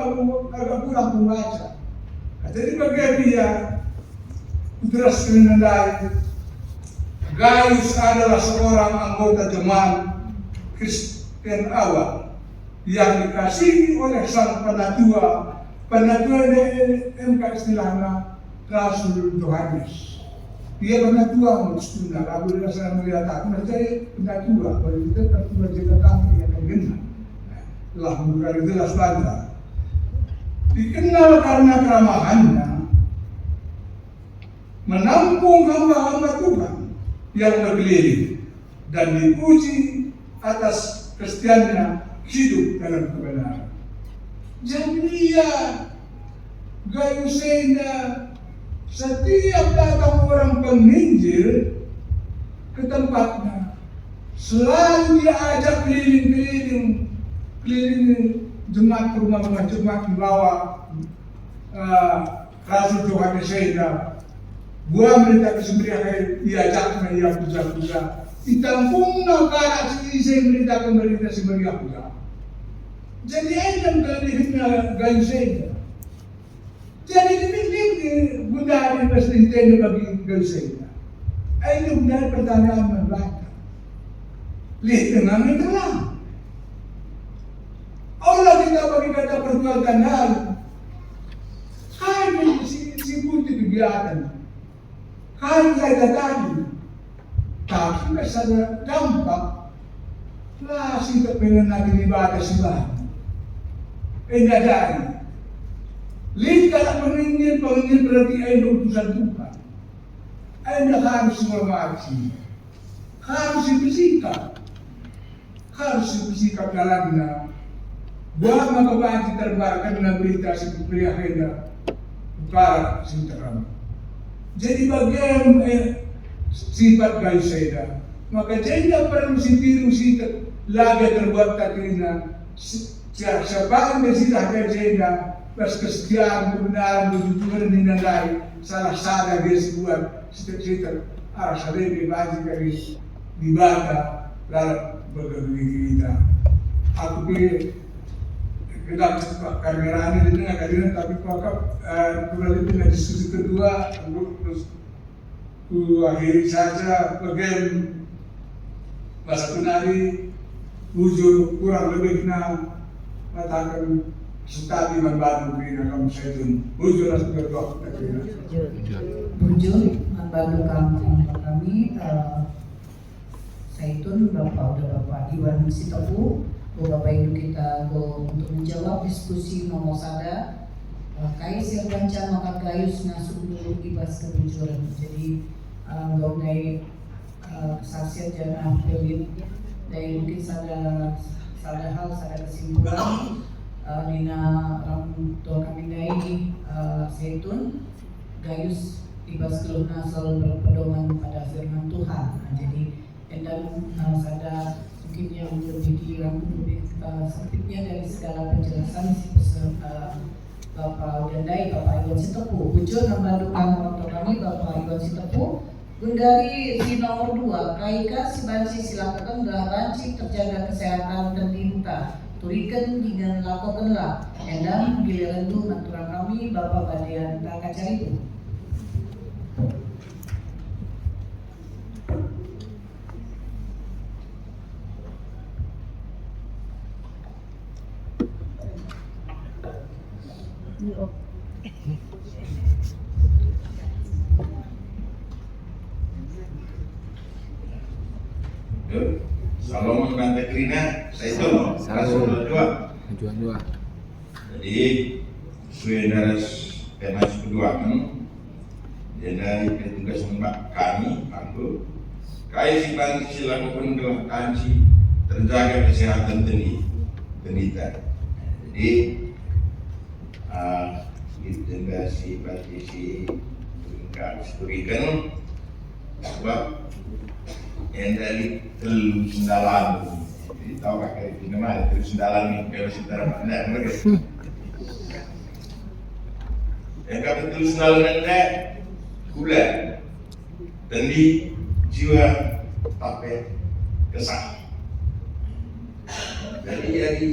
agak kurang membaca. Jadi bagi dia terus menandai. Gaius adalah seorang anggota jemaat Kristen awal yang dikasihi oleh sang penatua ini MK istilahnya Rasul Yohanes. Dia penatua Mustuna, aku tidak saya melihat saya penatua, kalau kita penatua kita kami yang kenal. Telah membuka jelas bangga. Dikenal karena keramahannya, menampung hamba-hamba Tuhan yang berkeliling dan dipuji atas Kristiannya hidup dalam kebenaran. Jadi dia Gaiusnya setiap datang orang penginjil ke tempatnya, selalu dia ajak keliling jemaat ke rumah-rumah jemaat membawa Rasul Yohanes saya buah berita kesemberian diajaknya ia puja-puja ditampungnya kanak si berita berita semberian puja. Jadi enak kelihitnya Gaius saya. Jadi demikian bunda di presiden bagi Gaius saya. Ini bunda pertanyaan membaca. Lihat dengan itulah. Allah kita bagi kata perbuatan hal. Hanya si putih kegiatan. Hanya kata tadi. Tapi kesana dampak. Lah si tak pengen nanti dibatasi bahan. Enggak dari. Lihat kalau penginjil berarti ada utusan Tuhan. Anda harus menghormati. Harus bersikap dalamnya. Buat mengobati terbarkan dengan berita seperti akhirnya bukan sinteram. Jadi bagian sifat Gaius saya, maka tidak perlu sitiru sitat lagi terbuat takrina. Siapa yang bersilah kerjanya, pas kesetiaan kebenaran kejujuran dinilai salah dia sebuah sitat arah sadari bagi kami dibaca dalam berbagai kita. Aku pilih kita karena ini dengan kalian tapi pakap kembali dengan diskusi kedua terus akhiri saja bagian pas penari bujur kurang lebih na katakan setadi membantu kena kamu Zaitun bujur as berdoa kena Bujur membantu kami Zaitun Bapak Iwan Sitepu Bapak Ibu kita untuk menjawab diskusi nomor sada kais yang banca maka gayus ngasuk dulu ibas kebujuran jadi mengenai saksian jana Pelin dari mungkin sada hal sada kesimpulan Nina Ramto kami dari Zaitun gayus ibas keluna selalu berpedoman pada firman Tuhan jadi dan sada mungkin yang lebih lebih sempitnya dari segala penjelasan Bapak Udandai, Bapak Iwan Sitepu bujur membantu orang kami Bapak Iwan Sitepu dari si nomor 2 Kaika si banci silakan belah banci terjaga kesehatan dan tinta turikan dengan lakukanlah dan giliran itu mentura kami Bapak Badian Takacaribu. Salam Bante Krina, Zaitun, Rasul dua. Tujuan 2. Jadi sesuai dari tema kedua kan, jadi petugas mbak kami, aku, kaya si bantu silakan gelah kanci terjaga kesehatan tenita. Jadi si partisi berikan sebab yang dari telu sendalan jadi tahu kak kayak gini mah telu sendalan nih kalau secara mana mereka yang kami telu sendalan anda gula dan di jiwa tapi kesah jadi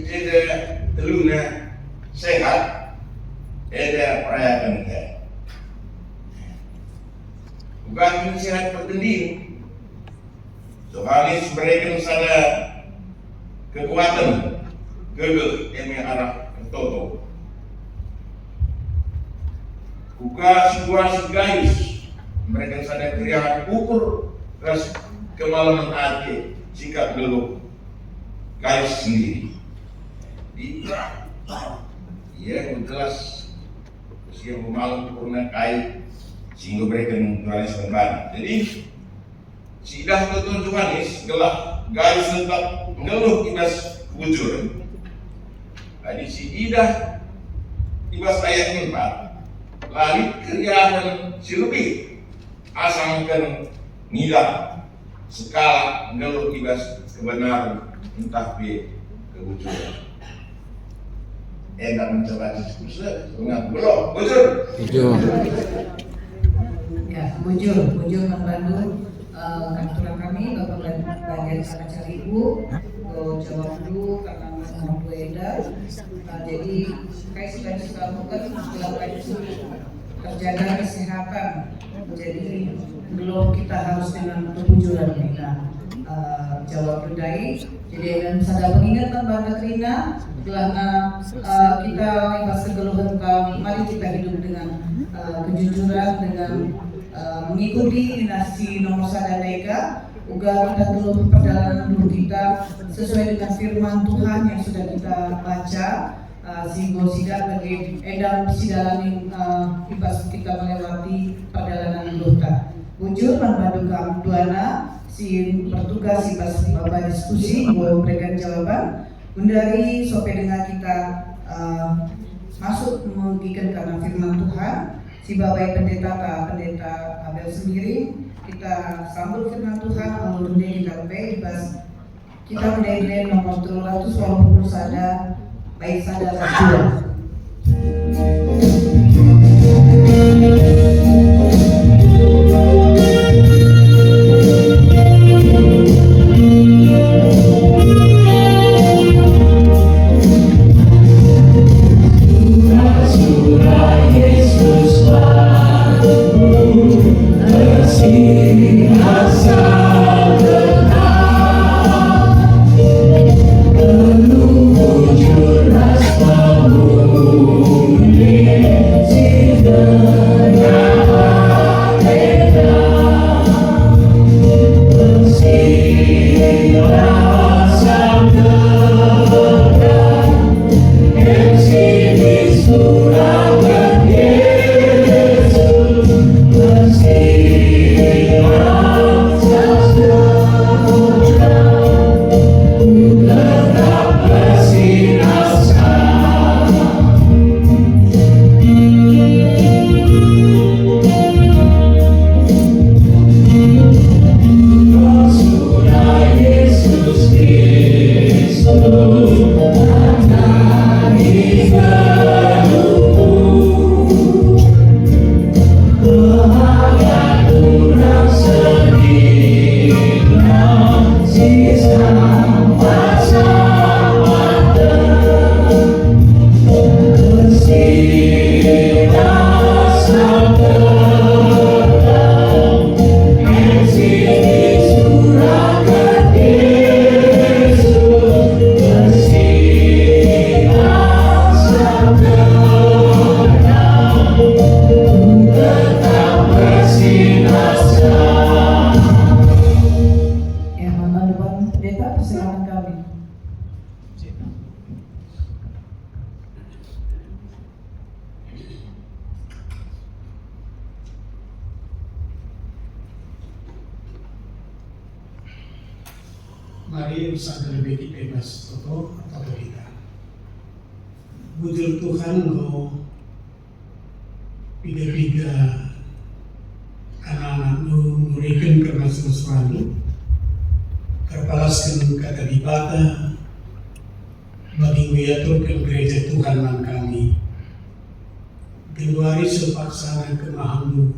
ada teluna sehat ada perayaan kita bukan sehat pertanding Soalis mereka sana kekuatan gegel yang mengarah ke Toto. Buka situasi guys mereka sana kriakan ukur kemalaman hati sikap dulu guys sendiri. Ia jelas usia malam purna kai sehingga mereka mengurangi sembahan. Jadi sidah ketun Johannes gelah guys tetap ngeluh ibas wujud. Jadi si idah ibas ayat 4 lari kriahan si lebih asangkan ngilang skala ngeluh ibas kebenaran entah be kewujudan. Enak mencoba diskusi dengan belum wujud. Ya, bujur membantu kantor kami Bapak Bagian Takacaribu jawab dulu karena nomor 2 edar jadi kayak sudah lakukan melakukan terjaga kesehatan jadi belum kita harus dengan kebujuran kita jawab budaya jadi dan sadar mengingatkan Bante Krina karena kita ibas kegeluhan kami mari kita hidup dengan kejujuran dengan mengikuti dinasti nomor sadadeka uga kita dulu perjalanan dulu kita sesuai dengan firman Tuhan yang sudah kita baca sehingga sidak bagi edam sidalani ibas kita melewati perjalanan dulu kita bujur membantu duana si bertugas ibas bapak diskusi memberikan jawaban dari sampai dengan kita masuk mengikat karena firman Tuhan si Bapak Pendeta Abel sendiri kita sambut firman Tuhan lalu kita lebih dibahas kita menjadi nomor 320 sada baik sada dua. Asal hari usaha lebih kita bebas toto atau kita. Bujur Tuhan go piga-piga anak-anak memberikan termasuk suami terpalaskan kata dibata bagi mengaturkan gereja Tuhan man kami. Keluari sepaksana kemahamu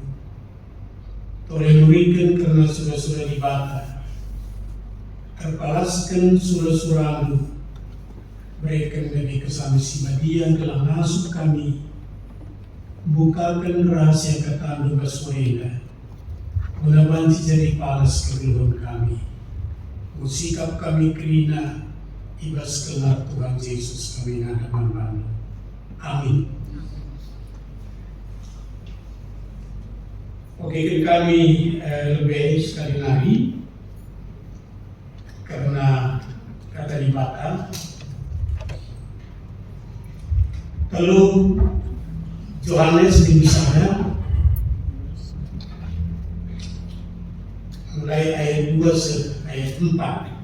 toleh memberikan karena sudah dibata terpalaskan surah-surahmu berikan demi kesami simadian dalam nasib kami bukakan rahasia kata anu baswena guna banci jadi palas kegeluhan kami usikap kami kerina ibas kelar Tuhan Yesus kami nadaman banu amin. Oke, kami lebih sekali lagi karena kata dibata lalu Yohanes di sana mulai ayat 2 ayat 4.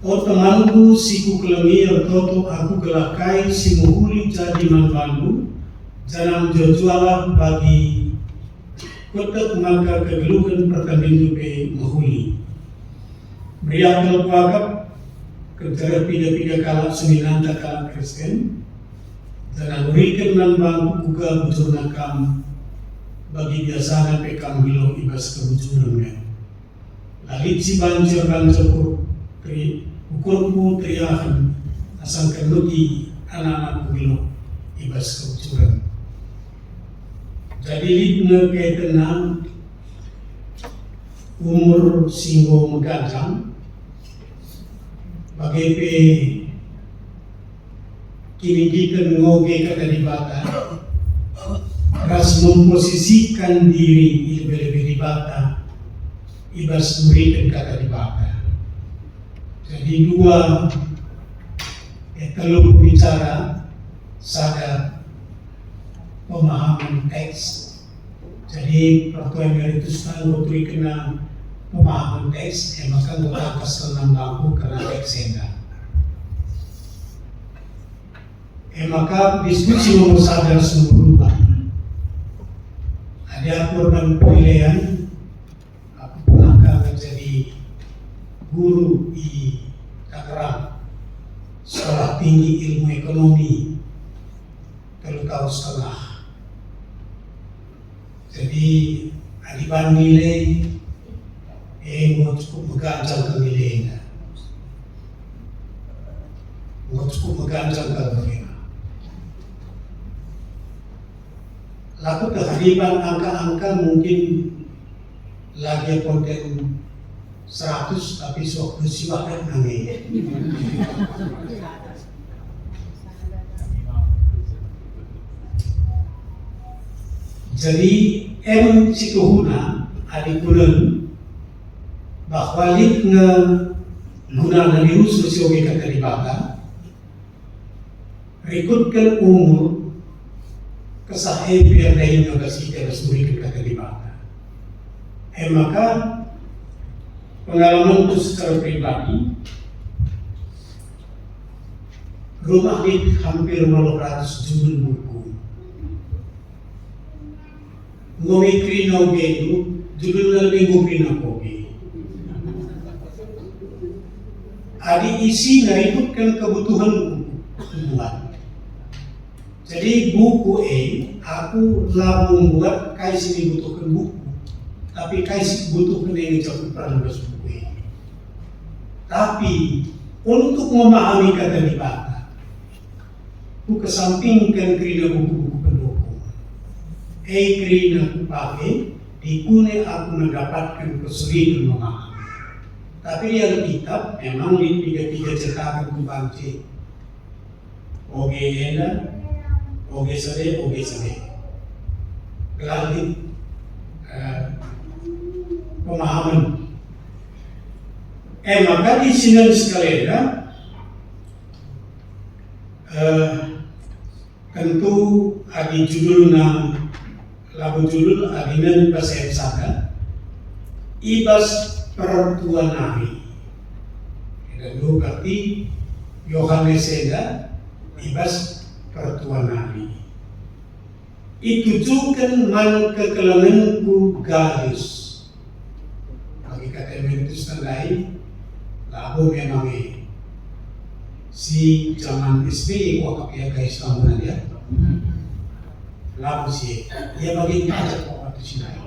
O temanku si ku kelengi toto aku gelakai si muhuli jadi manbandu jangan jojualah bagi kota mangka kegeluhan pertandingan ke muhuli beriakal kuagap kecara pida-pida kalak seminanta kalak Kristen jangan berikan manbandu kuga bujur nakam bagi biasanya pekam bilau ibas kebujurannya lalit si banjir ukurku teriakan asangkan luki anak-anak pemilu ibas kebucuran. Jadi libna ketenang umur singgo meganjang bagai pe kini ngoge kata dibata ras memposisikan diri lebih dibata ibas memberikan kata dibata. Jadi dua kalau bicara sadar pemahaman teks. Jadi peraturan emeritus kalau kena pemahaman teks, maka kita akan senang baku karena teks enda. Maka diskusi nomor sadar semua berubah. Ada korban pemilihan, aku pernah menjadi guru di Tangerang, sekolah tinggi ilmu ekonomi 3 tahun setengah. Jadi adiban nilai mau cukup mengganjal ke nilainya, mau cukup mengganjal ke nilainya. Laku kehadiran angka-angka mungkin lagi konten 100 tapi sok bersiwakan nanti. Jadi sikuhuna adikulan bahwa likna guna naliru sosioge kata dibata rekutkan umur kesahe biar dahin nagasi teras muri kata dibata. Maka pengalaman itu secara pribadi, rumah ini hampir 200 judul buku. Ngomi krino gedu, judul lebih ngupina kopi. Adi isi ngaributkan kebutuhan buat. Jadi buku aku lah membuat kaisi dibutuhkan buku, tapi kaisi butuhkan yang jauh peran buku. Tapi untuk memahami kata dibata, ku kesampingkan kerina buku-buku pendukung. Kerina ku pakai, dikune aku mendapatkan kesulitan memahami. Tapi yang kitab memang di 3 cetakan ku banci. Oge enda, oge sade. Kelalui pemahaman. Maka di sini sekalian tentu ada judulnya lagu judul Adinan Pasien Sada Ibas Pertuan Nari. Dan itu berarti Yohanes Seda Ibas Pertuan Nari. Itujukan man kekelanganku garis. Bagi kata Emeritus tandai, lagu memang si zaman SBY kok ya guys kamu ya. Lagu si, dia bagi kita kok waktu sini.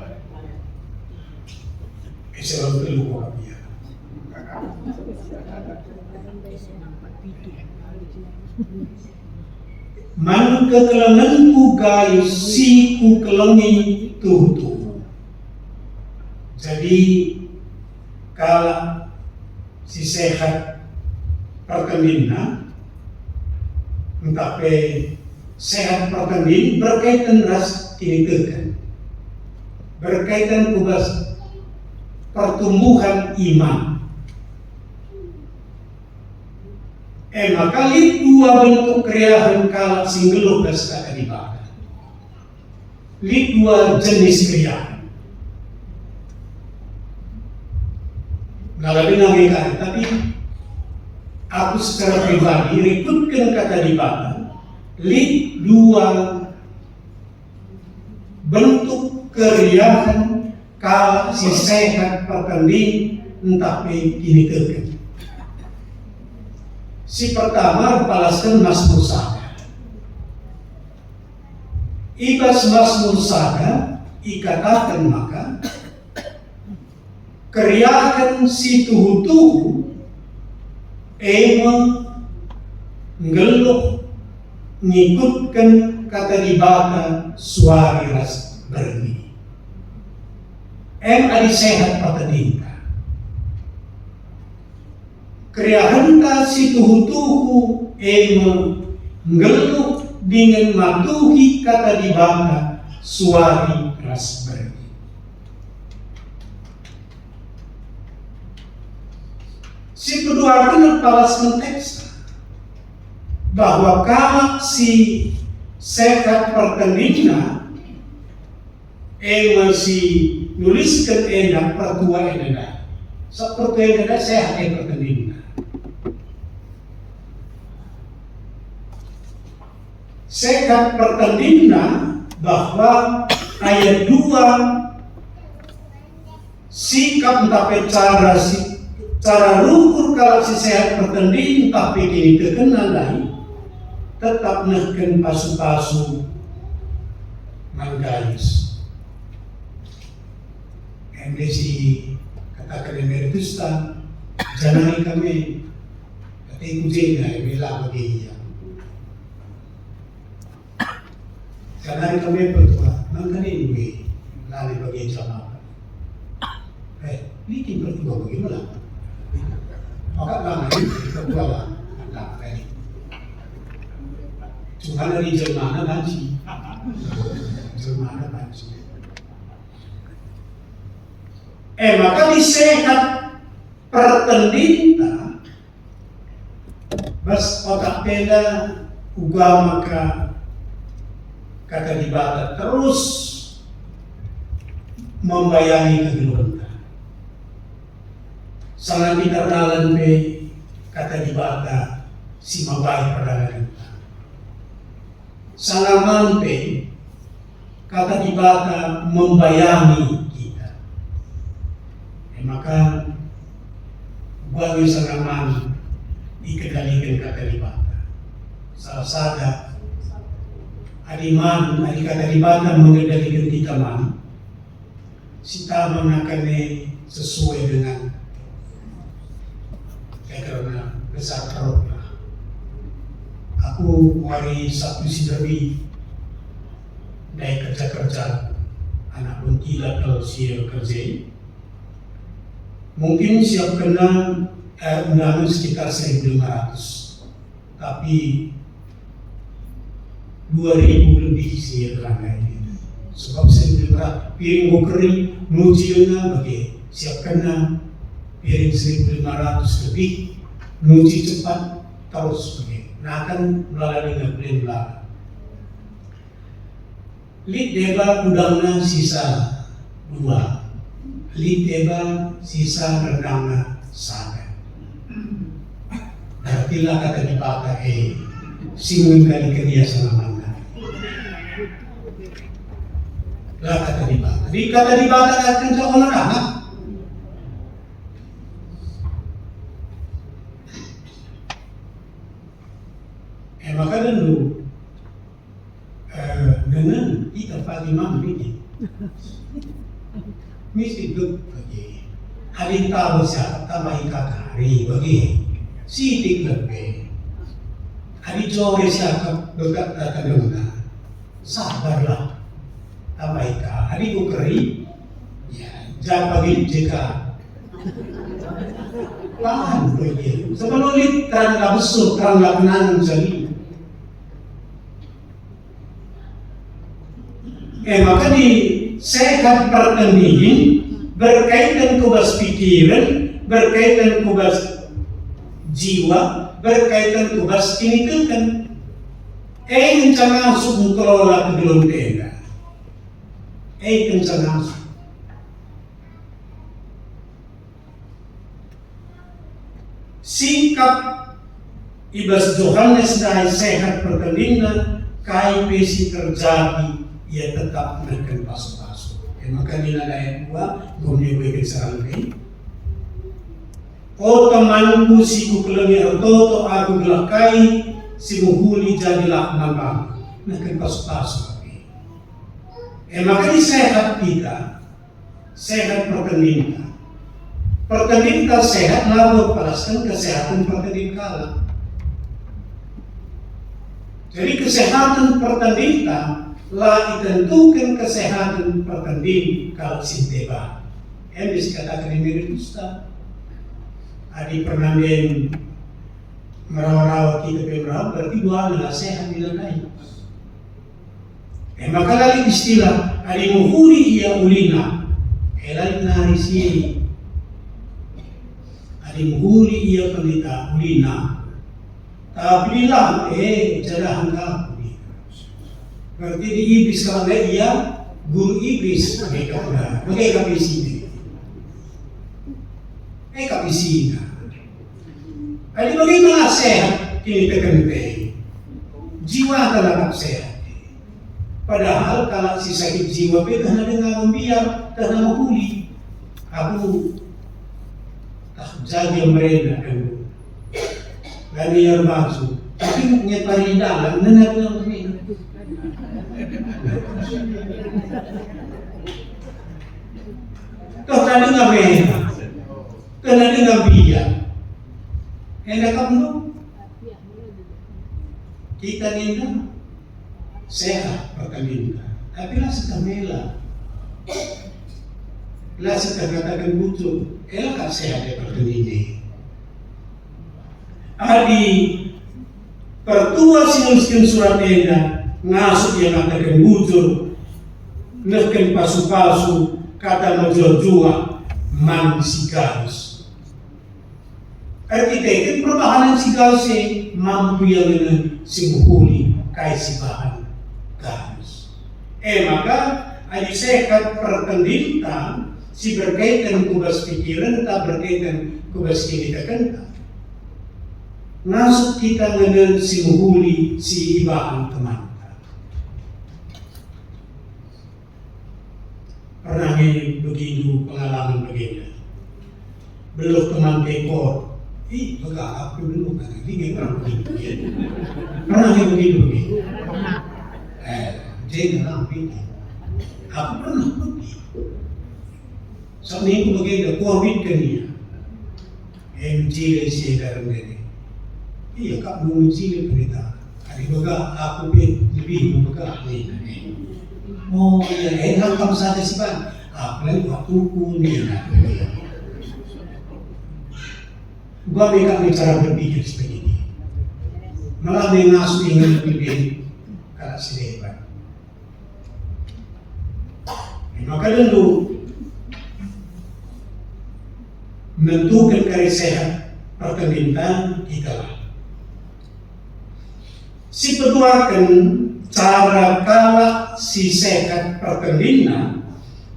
Eselon telu kok ya. Man kekelanganku guys si ku kelangi tuh. Jadi kalau si sehat perkembangan, tapi sehat perkembangan berkaitan ras tinitekan, berkaitan tugas pertumbuhan iman. Maka dua bentuk kriahan kalau single belas kata dibaca. Dua jenis kriahan. Nggak lebih ngagekan, tapi aku secara pribadi rekrutkan kata dibaca. Dua bentuk kriahan kalau si sehat pertanding tapi ini terken. Si pertama balaskan Mazmur Sada. Ibas Mazmur Sada ikatakan maka keriakan si tuhu-tuhu ngeluh ngikutkan kata dibaca suari ras berni. Adi sehat patadinta. Kriahanta si tuhu-tuhu ngeluh dengan matuhi kata dibaca suari ras berni. Si kedua kena palas konteks bahwa kalau si sekat pertandingan masih nuliskan enak pertua enak seperti enak sehat pertandingan. Sekat pertandingan bahwa ayat 2 sikap tapi cara rukur kalau si sehat pertanding tapi kini terkenal lain tetap neken pasu-pasu manggais. Emisi katakan Emeritus ta jangan kami kati kujena bila bagi ia. Jangan kami berdoa mangkani ini lali bagi jamaah. Ini berdua bagaimana? Maka lama ini berdua lah. Cuma dari Jerman nanti. Jerman nanti. Maka disehat pertendinta bas otak peda uga maka kata dibaca terus membayangi kegeluhan. Sangat diternalan pe kata dibaca si mabai perdagangan. Salaman pe kata dibaca membayangi kita. Maka buang salaman dikendalikan kata dibaca. Salah sada adiman adi kata dibaca mengendalikan kita man. Sita menakane sesuai dengan karena besar perutlah. Aku hari Sabtu Sidawi naik kerja anak pun tidak kalau siap kerja. Mungkin siap kena undangan sekitar 1.500, tapi 2.000 lebih siap kerana ini. Sebab 1.500 piring kering nujiannya bagi siap kena piring 1.500 lebih nuji cepat terus begini. Nah akan melalui dengan belakang. Lit deba udangna sisa 2. Lit deba sisa rendangna 1. Artilah kata dibata singun kali kerja sama mana. Lah kata dibata. Di kata dibata akan seolah anak. Maka dulu dengan kita pagi malam ini mesti duduk bagi hari tahu siapa tambah ikat hari bagi sidik lebih hari sore siapa dekat datang dengan sabarlah tambah ikat hari kukeri ya jangan bagi jika paham bagi sebelum ini terang besar terang kenangan sekali. Maka di sehat pertandingan berkaitan kubas pikiran, berkaitan kubas jiwa, berkaitan kubas ini kan. Kencang masuk mengelola kedulung tenda. Kencang masuk. Sikap ibas Johannes dari sehat pertandingan, kai pesi terjadi. Ia tetap menekan pasu-pasu. Maka nilai ayat 2, gomnya gue kesalahan lagi. O temanku si kukelengi atau aku gelakai si muhuli jadilah nambang. Menekan pasu-pasu lagi. Maka ini sehat kita, sehat pertandingan. Pertandingan sehat lalu perasaan kesehatan pertandingan. Jadi kesehatan pertandingan lah ditentukan kesehatan pertanding kalau sinteba. Emis katakan ini Ustaz. Adi pernah merawat kita pemerawat berarti 2 adalah sehat nilai. Maka lagi istilah adi muhuri ia ulina. Elai nari sini. Adi muhuri ia pendeta ulina. Tapi bilang jadahan kamu. Berarti di iblis kalau ia guru iblis pakai kapisi. Kapisi. Jadi bagaimana sehat ini tekan jiwa terlengkap sehat. Padahal kalau si sakit jiwa karena dengan membiar karena menghuli. Aku tak jaga mereka kan. Lagi yang baju. Tapi nyepari dalam nenaknya mereka. Kau tadi nggak mereka, kena dengan biar. Hendak kamu kita ninda sehat pertandingan, tapi lah sekamela, lah sekatakan butuh, elak sehat ya pertandingan. Adi pertua sinuskin surat enda ngasuk yang katakan bujur, neken pasu-pasu, kata menjual-jual, man sigalus. Artinya pertahanan sigalus mampu yang dengan simuhuli kai si bahan galus. Maka adi sekat pertandingan si berkaitan kubas pikiran tak berkaitan kubas kita kan. Ngasuk kita dengan simuhuli si ibahan teman. Pernah begitu pengalaman begini. Belum teman tekor. Enggak, aku dulu kan. Ini pernah begitu. Pernah begitu. Jangan pintar. Aku pernah begitu. Seminggu begitu, COVID kan dia. MCL sekarang ini. Iya, kak belum MCL berita. Hari juga aku lebih membuka ini. Oh iya, enak kamu saja sih Pak. Apalagi waktu kuning. Gua mereka cara berpikir seperti ini. Malah mengasuh ingin lebih kalau sedebat. Maka dulu menentukan kari sehat pertandingan kita lah. Si petuakan cara kala si sekat pertendina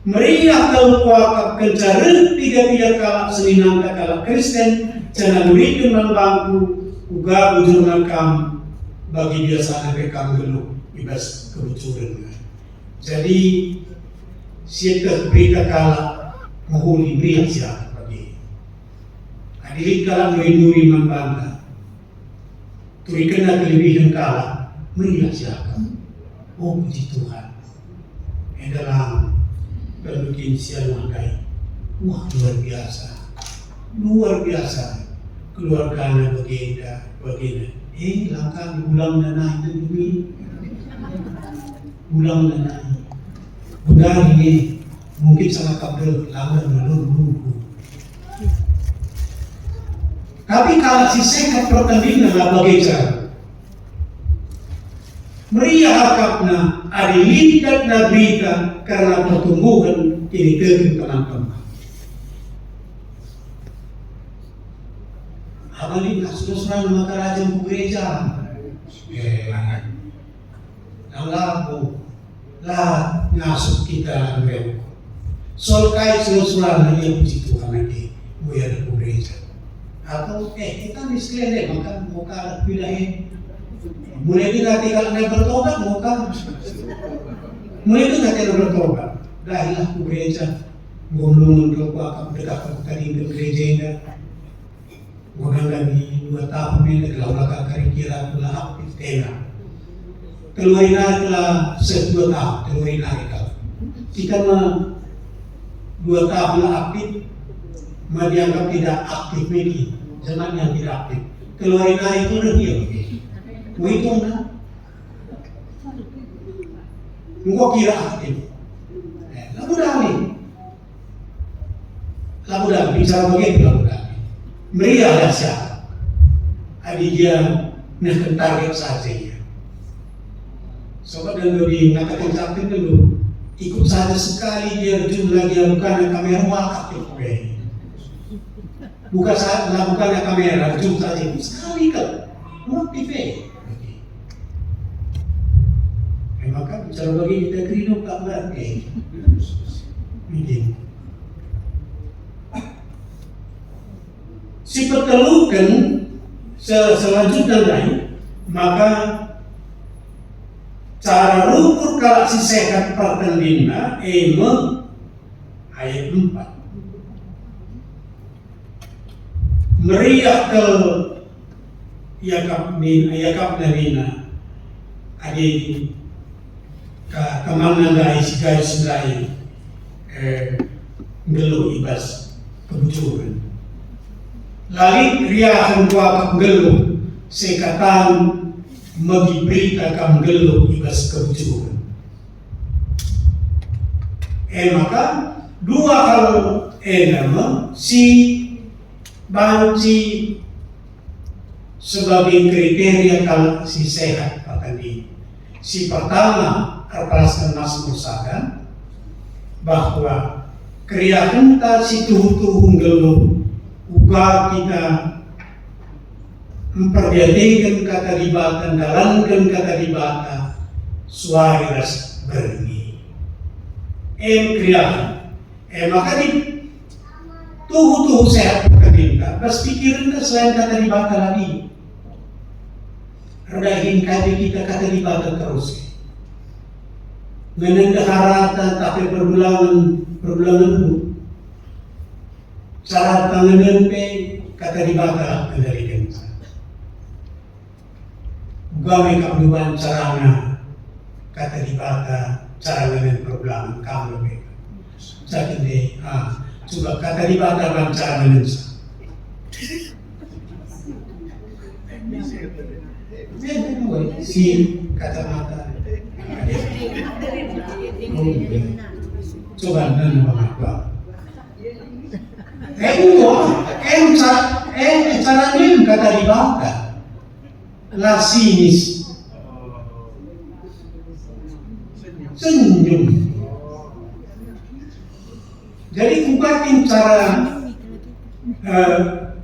meriah kalau kuakap kencarut tiga kala seninang kala Kristen jangan berikan bangku uga ujung kam bagi biasa rekam dulu ibas kebetulan. Jadi siapa berita kala menghuni beri siapa bagi hadirin kala melindungi membangga turikan kelebihan kala meriah siapa. Oh puji Tuhan. Dalam berbikin siang makai, wah luar biasa keluarganya begini. Langkah ulang nanai demi ulang nanai. Udah ini mungkin sangat kabel lama menunggu. Tapi kalau si sekat pertandingan bagai cara meriah akapna ada lindat na berita karena pertumbuhan ini terus teman-teman. Abang sudah maka rajin gereja. Lalu lah ngasuh kita ambil. Soal kait sudah yang puji Tuhan lagi buaya di gereja. Atau kita misalnya maka muka wilayah. Mulai kita tinggal bertobat muka. Mulai itu nanti bertobat. Dahlah ke gereja. Ngomong untuk apa dekat tadi ke gereja ini. Ngomong lagi 2 tahun ini kalau kakak kira pula aktif tena. Keluarin adalah 2 tahun keluarin ada. Jika 2 tahun aktif, dianggap tidak aktif lagi. Zaman yang tidak aktif. Keluarin ada itu dia. Menghitung kan? Engkau kira aktif. Lalu dah bicara begitu lalu dah. Meriah dah siapa? Adi dia nak target saja ya. Sobat dan lebih mengatakan sakit dulu. Ikut saja sekali dia jumlah dia bukan kamera aktif. Bukan kamera jumlah saja sekali kan. Aktif. Maka bicara bagi kita kerindu tak berarti. Ini. Si pertelukan selanjutnya lain, maka cara rukur kalau si sehat pertandingan ayat 4. Meriah ke yakap nina adik kemana guys lain gelo ibas kebucuran lagi riahan kuakap gelo sekatan magiberita kam gelo ibas kebucuran maka 2 kalau nama si banci sebagai kriteria kalau si sehat tadi si pertama terpalaskan Mazmur sadar bahwa kriyakan ta si tuhu-tuhu gelo uga kita memperhatikan keterlibatan dalamkan keterlibatan suara ras berengi kriyakan maka di tuhu-tuhu sehat kita berpikiran selain keterlibatan lagi redahin kaji kita keterlibatan terus menanda haratan tapi perbulangan itu cara tangan pe kata dibakar kendalikan gawe kabuan carana kata dibakar cara dengan perbulangan kamu pe sakit deh coba kata dibakar dan cara dengan si kata-kata coba dan apa? Caranya kata dibakar, lasinis, senyum. Jadi kubatin cara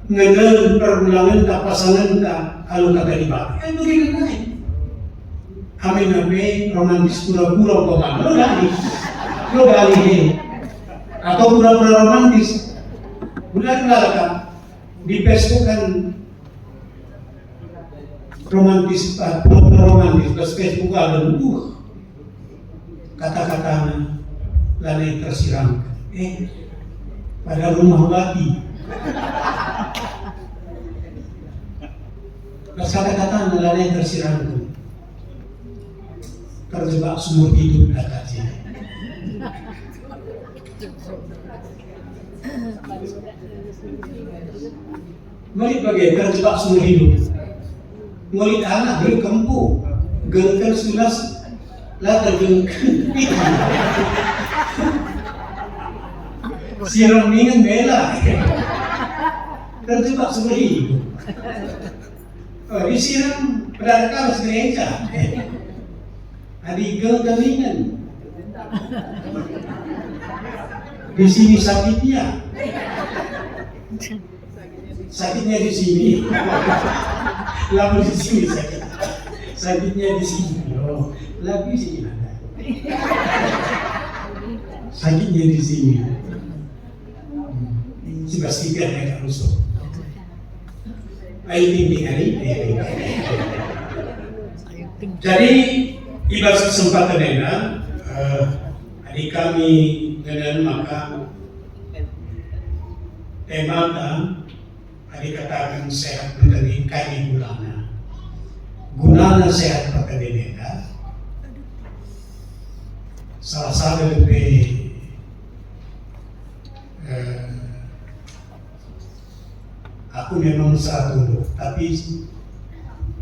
ngedel perbulangan tak pasangan tak halu kata dibakar. Begini lain. Amin nabe romantis pura-pura kok kan lo gali atau pura-pura romantis bulan kan di Facebook kan romantis pura-pura romantis pas Facebook ada kata-katanya lalai tersiram pada rumah bati pas kata-katanya lalai tersiram terjebak sumur hidup katanya. Mari bagai terjebak sumur hidup. Murid anak dari kampung, gengkan sulas, lah tergengkan. Siram dengan bela, terjebak sumur hidup. Disiram pedangkan gereja. Adik kelingan. Di sini sakitnya. Sakitnya di sini. Lalu di sini sakit. Sakitnya di sini. Oh, lalu di sini ada. Sakitnya di sini. Sebastian yang rusuk. Ayo tinggi hari. Jadi ibarat kesempatan ini, adik kami dengan maka tema adik katakan sehat menjadi kami gunanya sehat pertanian ini. Salah satu dari aku memang satu, tapi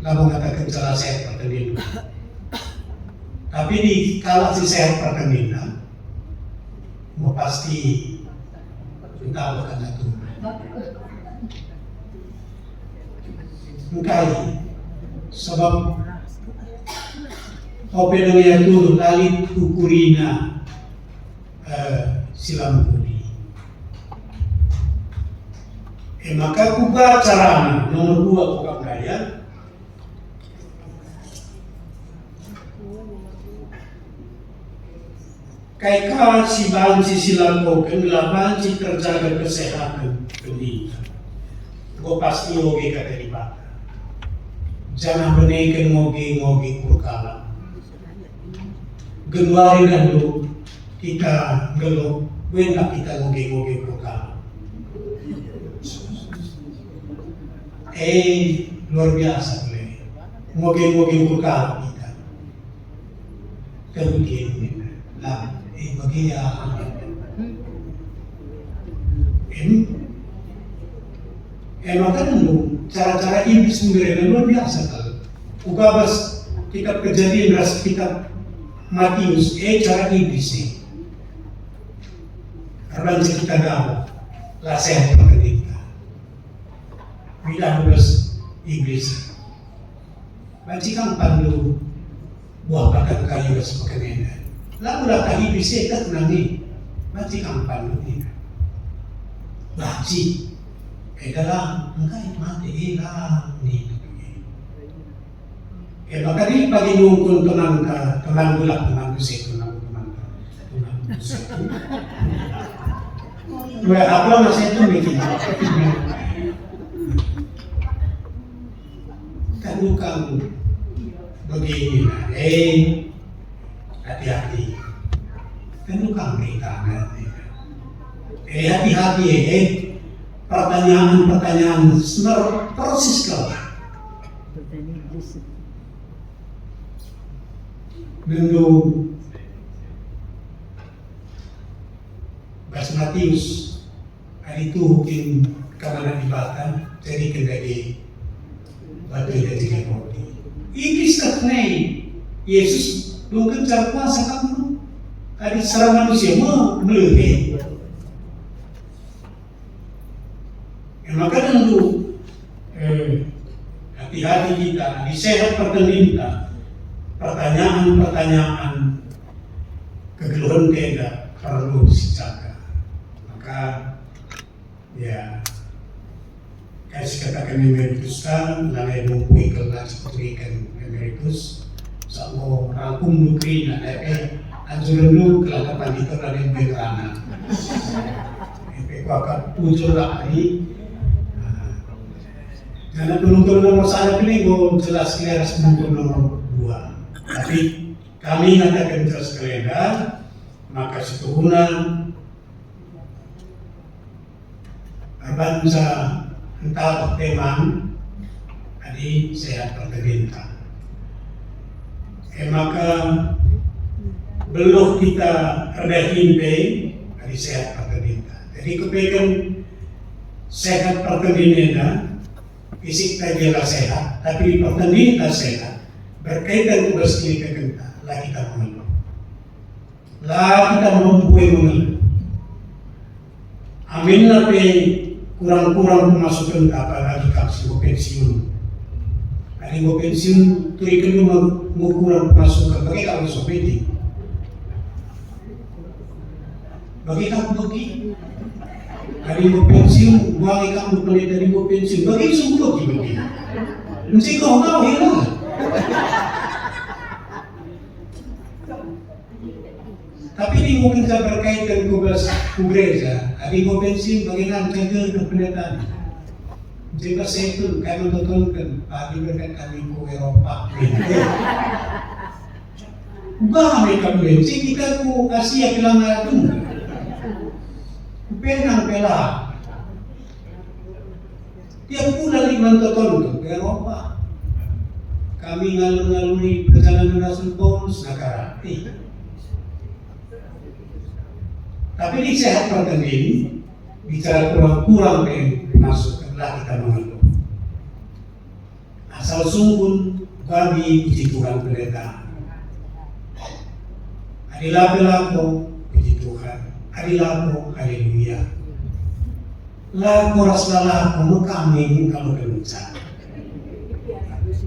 lalu katakan salah sehat pertanian. Tapi di kalau si sehat pertanian, mau pasti kita akan itu. Mengkai, sebab opelnya itu kali ukurina silam kuri. Maka kuba carana nomor 2 bukan gaya. Kayak si banci silakokan laban si terjaga kesehatan pendidikan. Gue pasti oke kata di bawah. Jangan menaikkan ngoge kurkala. Geluarin dulu kita gelo, benak kita ngoge kurkala. Luar biasa boleh. Ngoge kurkala kita. Kemudian lah. Bagi kan cara-cara iblis memberi luar biasa kalau ugabas kitab Kejadian ras kitab Matius cara iblis karena kita gaul lah sehat kita bilang terus iblis bacikan pandu buah batang kayu sebagai lalu datang iblis kita nanti baci kampan ini baci dalam engkau mati nih maka ini bagi nungkun teman bulat teman setu apa masih itu mikir kan bukan begini hati-hati kan bukan berita hati-hati pertanyaan sebenarnya persis kalau dulu Bas Matius hari itu mungkin kemana di Batam jadi kendali batu dari roti iblis terkenai Yesus mungkin cara kuasa kamu tadi serang manusia melebih. Maka tentu hati-hati kita di sehat pertanian pertanyaan kegeluhan tidak perlu dijaga. Maka ya kasih katakan emeritus kan lalai mumpui kelas putri kan emeritus Sangko rangkum nukri na anjuran lu kelakapan itu ada yang berana. Ko akan muncul lagi. Karena penuntut nomor saya ini gue jelas jelas penuntut nomor 2. Tapi kami nanti akan jelas keleda, maka setuhunan bangsa entah teman adi sehat perterinta. Maka belum kita redahin adi sehat perterinta. Jadi kepekan sehat pertandingan, fisik saja sehat, tapi pertandingan sehat berkaitan dengan bersih kekenta. Lah kita mengeluh, lah kita mengeluh. Amin nape kurang-kurang pemasukan apalagi kalau pensiun. Ada yang pensiun, tuh ikan mau kurang pemasukan. Bagi kalau sopedi, bagi kamu bagi. Ada yang pensiun, buang ikan berpelit dari pensiun. Bagi sungguh begini. Mesti kau tahu hilang. Tapi ini mungkin saya berkaitan kubas kubreza. Ada yang pensiun, bagaimana jaga kependatan. Jika saya itu kami tontonkan pagi berkat kami ke Eropa. Bah mereka pensiun kita ke Asia Tenggara itu. Penang pela, tiap bulan 5 tahun ke Eropa. Kami ngalur-ngaluri perjalanan Rasul Paulus negara. Tapi di sehat pertanding, bicara kurang-kurang masuk lah kita mengeluh. Asal sungguh bagi puji Tuhan pendeta. Adilah belaku puji Tuhan. Adilah haleluya. Laku rasa laku kami kalau keluar.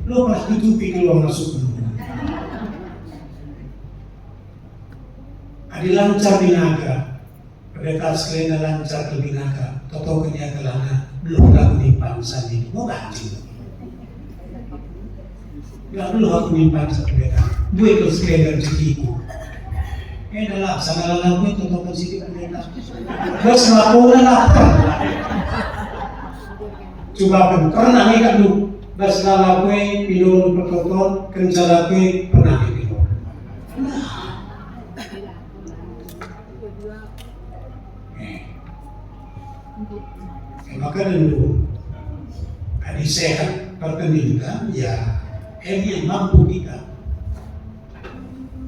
Lo pas tutupi keluar masuk. Adi lancar binaga. Pendeta sekalian lancar ke binaga. Toto kenya kelana belum aku nimpan sandi. Mau ganti. Gak belum aku nimpan sa pendeta. Gue itu sekalian rezekiku. Adalah sangat lalu itu untuk sedikit pendeta. Bos laporan apa? Coba pun karena ini kan lu bos lalu pinun pertoton kencala pernah pinun. Maka dulu ada sehat pertandingan ya yang mampu kita.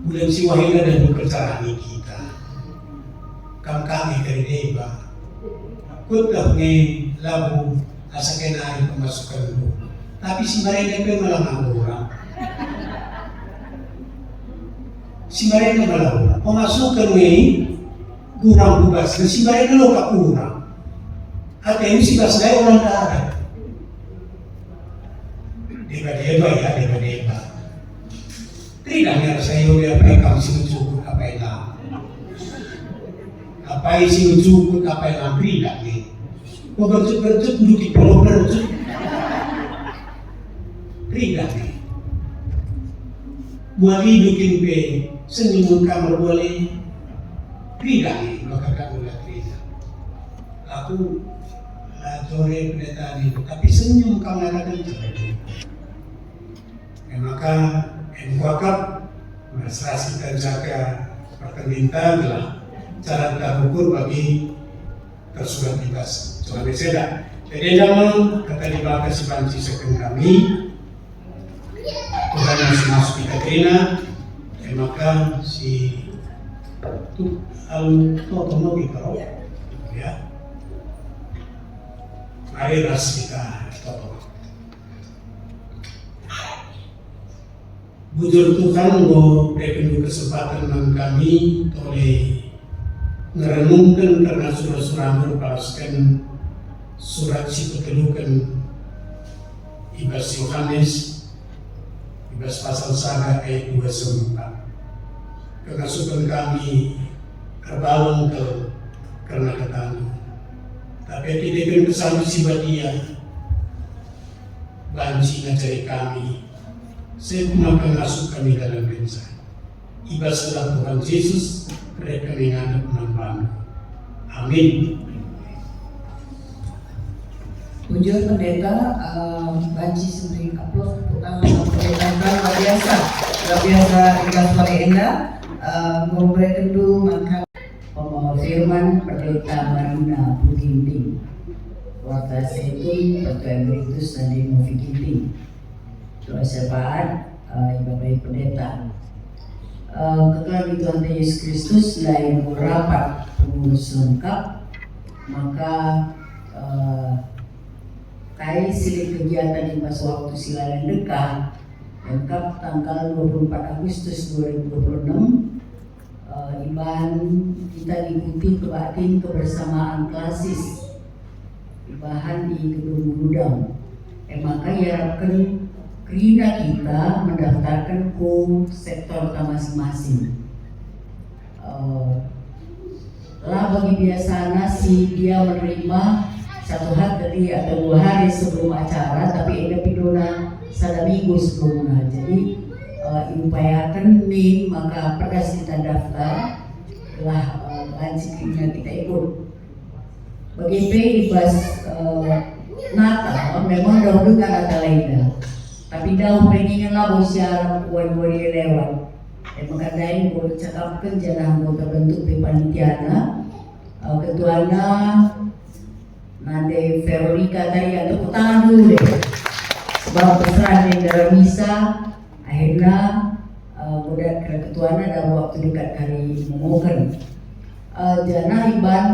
Bulan si wahina dan berkecarani kita. Kami dari deba. Kutah ni labu asa kenari pemasukan dulu. Tapi si mereka pun malah orang. Si mereka malah orang. Pemasukan ni kurang bebas. Si mereka lo tak kurang. Hati ini si basgai orang darat. Deba-deba ya, deba-deba. Tidak hanya saya oleh apa yang kami sinusukut apa yang lama. Apa yang sinusukut apa yang lama tidak ni. Kau bercut-bercut duduk di pulau bercut. Tidak ni. Boleh bikin pe senyum kamar boleh. Tidak ni. Maka kamu lihat tidak. Aku sore pendeta itu, tapi senyum kamu akan terjadi. Maka wakaf administrasi dan jaga pertandingan adalah cara terukur bagi tersurat bebas. Soal beseda. Jadi dalam kata dibaca si banci sekun kami, Tuhan yang masuk kita terina, maka si tu al-totono kita, ya. Mari ras kita totono. Bujur Tuhan go berikan kesempatan dengan kami oleh merenungkan karena surah-surah merupakan surat si petelukan Ibas Yohanes Ibas pasal saga ayat 24. Kekasukan kami terbalong karena ketanu. Tapi tidak kesan si badia banci ngajari kami saya gunakan masuk kami dalam bangsa. Iba sudah Tuhan Yesus, mereka menghadap menambah. Amin. Pujian pendeta, Banci sendiri aplaus pertama pendeta luar biasa Ika Suara Indah, memberikan dulu maka Pembawa firman Pendeta Marina Buginting, Warta Setun Pertua Emeritus Nadine Novi Ginting. Doa syafaat Ibu Baik Pendeta. Ketua Tuhan Yesus Kristus lain rapat pengurus lengkap, maka kali silik kegiatan di masa waktu silalan dekat lengkap tanggal 24 Agustus 2026. Iban kita diikuti kebaktian kebersamaan klasis ibahan di gedung gudang. Maka diharapkan kerina kita mendaftarkan ke sektor masing-masing. Lah bagi biasanya si dia menerima 1 hari atau 2 hari sebelum acara, tapi ada pidona 1 minggu sebelumnya. Jadi upayakan nih, maka pada kita daftar telah lanjut kita ikut. Bagi ibas Natal memang dahulu kan ada lainnya, tapi dahulu pengen lah bosiar buat-buat lewat. Maka dain boleh cakapkan jangan mau terbentuk di panitiana, ketuanya nanti Veronica tadi atau tangan dulu deh, sebab pesan yang dalam misa akhirnya budak ketuanya dalam waktu dekat hari memohon. Jana iban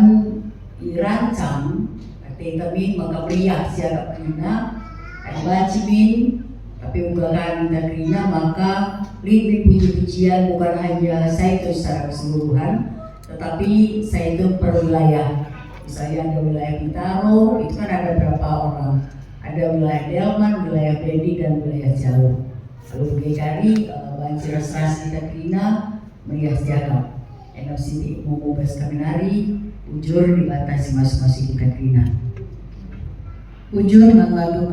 irancang artinya kami maka beriak siapa penina iban cimin tapi unggahan kita kerina maka lebih puji-pujian bukan hanya saya itu secara keseluruhan, tetapi saya itu per wilayah. Misalnya ada wilayah Bintaro, itu kan ada berapa orang, ada wilayah Delman, wilayah Bedi dan wilayah Jauh. Lalu berkali banci restrasi kita kerina merias jaga. Enak sini mau bebas kaminari, ujur dibatasi masing-masing kita kerina. Ujur lalu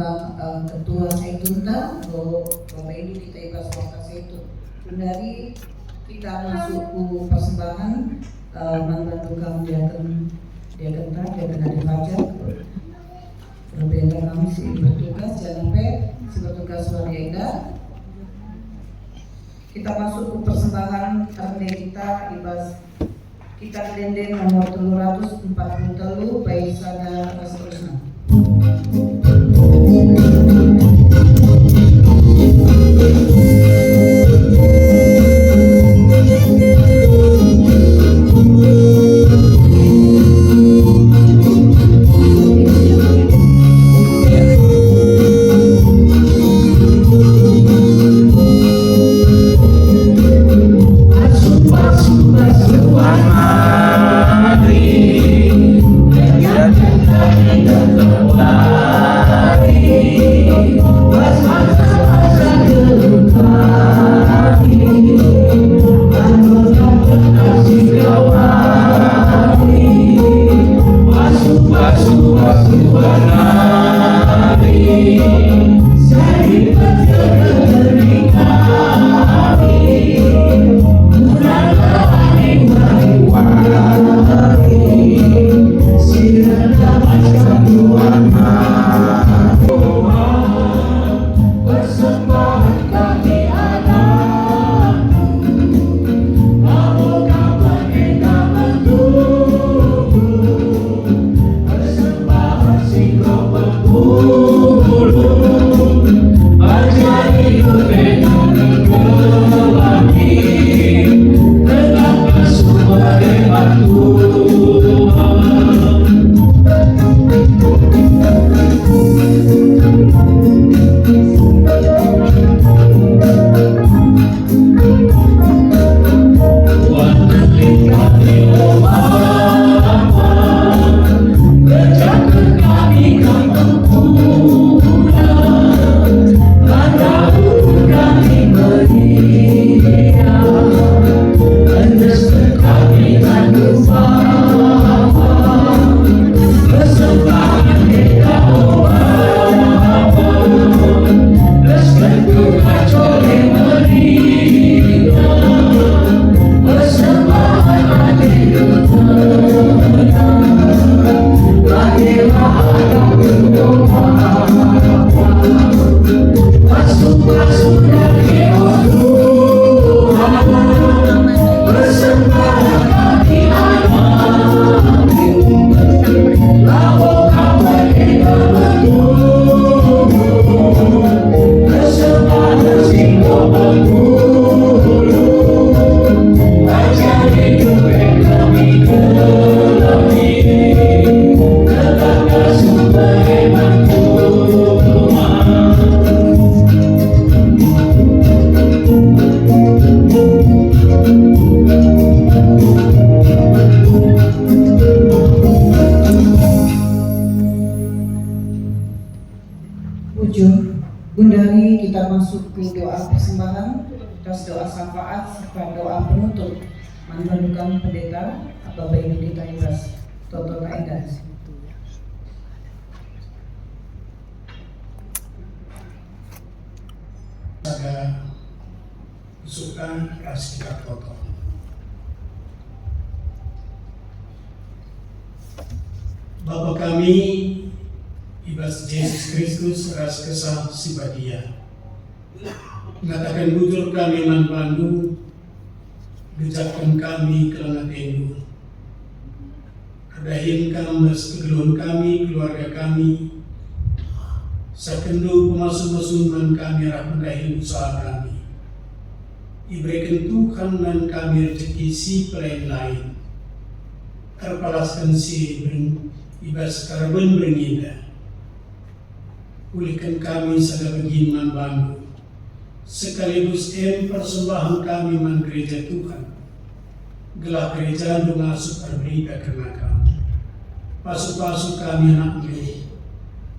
ketua Saitunta, Bapak Ibu kita ikhlas waktu Saitun. Dari kita masuk ke persembahan, lalu dia akan ada fajar. Berbeda kami si bertugas, jangan sampai si bertugas Suara Indah. Kita masuk ke persembahan karena kita ibas kita denden nomor 340 baik sada seterusnya. Go Bundari, kita masuk ke doa persembahan, terus doa syafaat serta doa penutup. Manfadukan pendeta Bapak Ibu Pendeta Ibas Toto Tainda. Ada usukan kasih kita Toto. Bapa kami, Ibas Yesus Kristus, ras kesah sibadia. Mengatakan bujur kami man pandu, gejakkan kami kelana tendu. Adahin kambas kegelun kami, keluarga kami, sakendu pemasu-masungan kami arah mendahin usaha kami. Iberikan Tuhan dan kami rezeki si lain-lain. Terpalaskan si Ibas karben beringida. Pulihkan kami sada begin man bandu. Sekaligus persembahan kami man gereja Tuhan. Gelah gereja mengasuh berita karena kami. Pasu-pasu kami anak milik.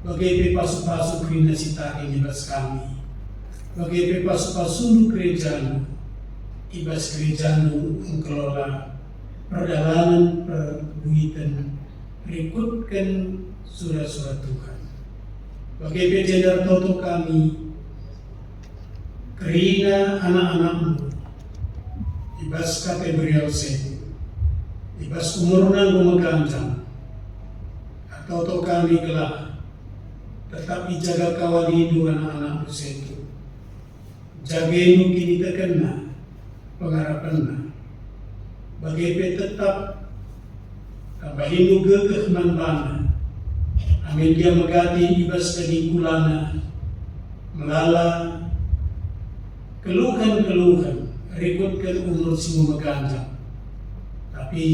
Bagai pasu-pasu kena sitari ibas kami. Bagai pasu-pasu gereja ibas gereja mengelola perjalanan perduitan. Berikutkan surat-surat Tuhan. Bagai pejadar Toto kami, kerina anak-anakmu, ibas kategori setu, ibas umurna gumaganjang, Toto kami gelah, tetap dijaga kawalidu anak-anakmu setu, jagainu kini terkena, pengharapanna, bagai tetap kabahin juga kehmanbana. Amin dia megati ibas dari kulana. Melala keluhan-keluhan. Rikutkan umur si memeganjang. Tapi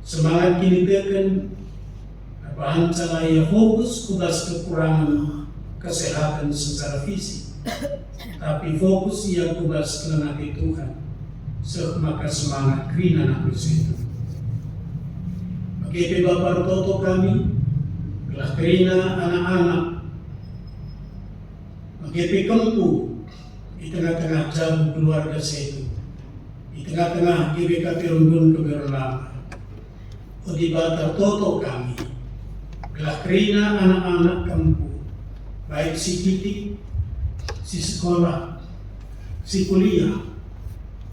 semangat kini tekan. Bahan calaya fokus kubas kekurangan kesehatan secara fisik. Tapi fokus ia kubas kelenati Tuhan. Maka semangat kerina nak bersitu. Bagi Bapak Toto kami, telah kerina anak-anak, bagi kempu di tengah-tengah jauh keluarga setu, di tengah-tengah GBK Rundun keberlama, di Bapak Toto kami, telah kerina anak-anak kempu, baik si titik, si sekolah, si kuliah,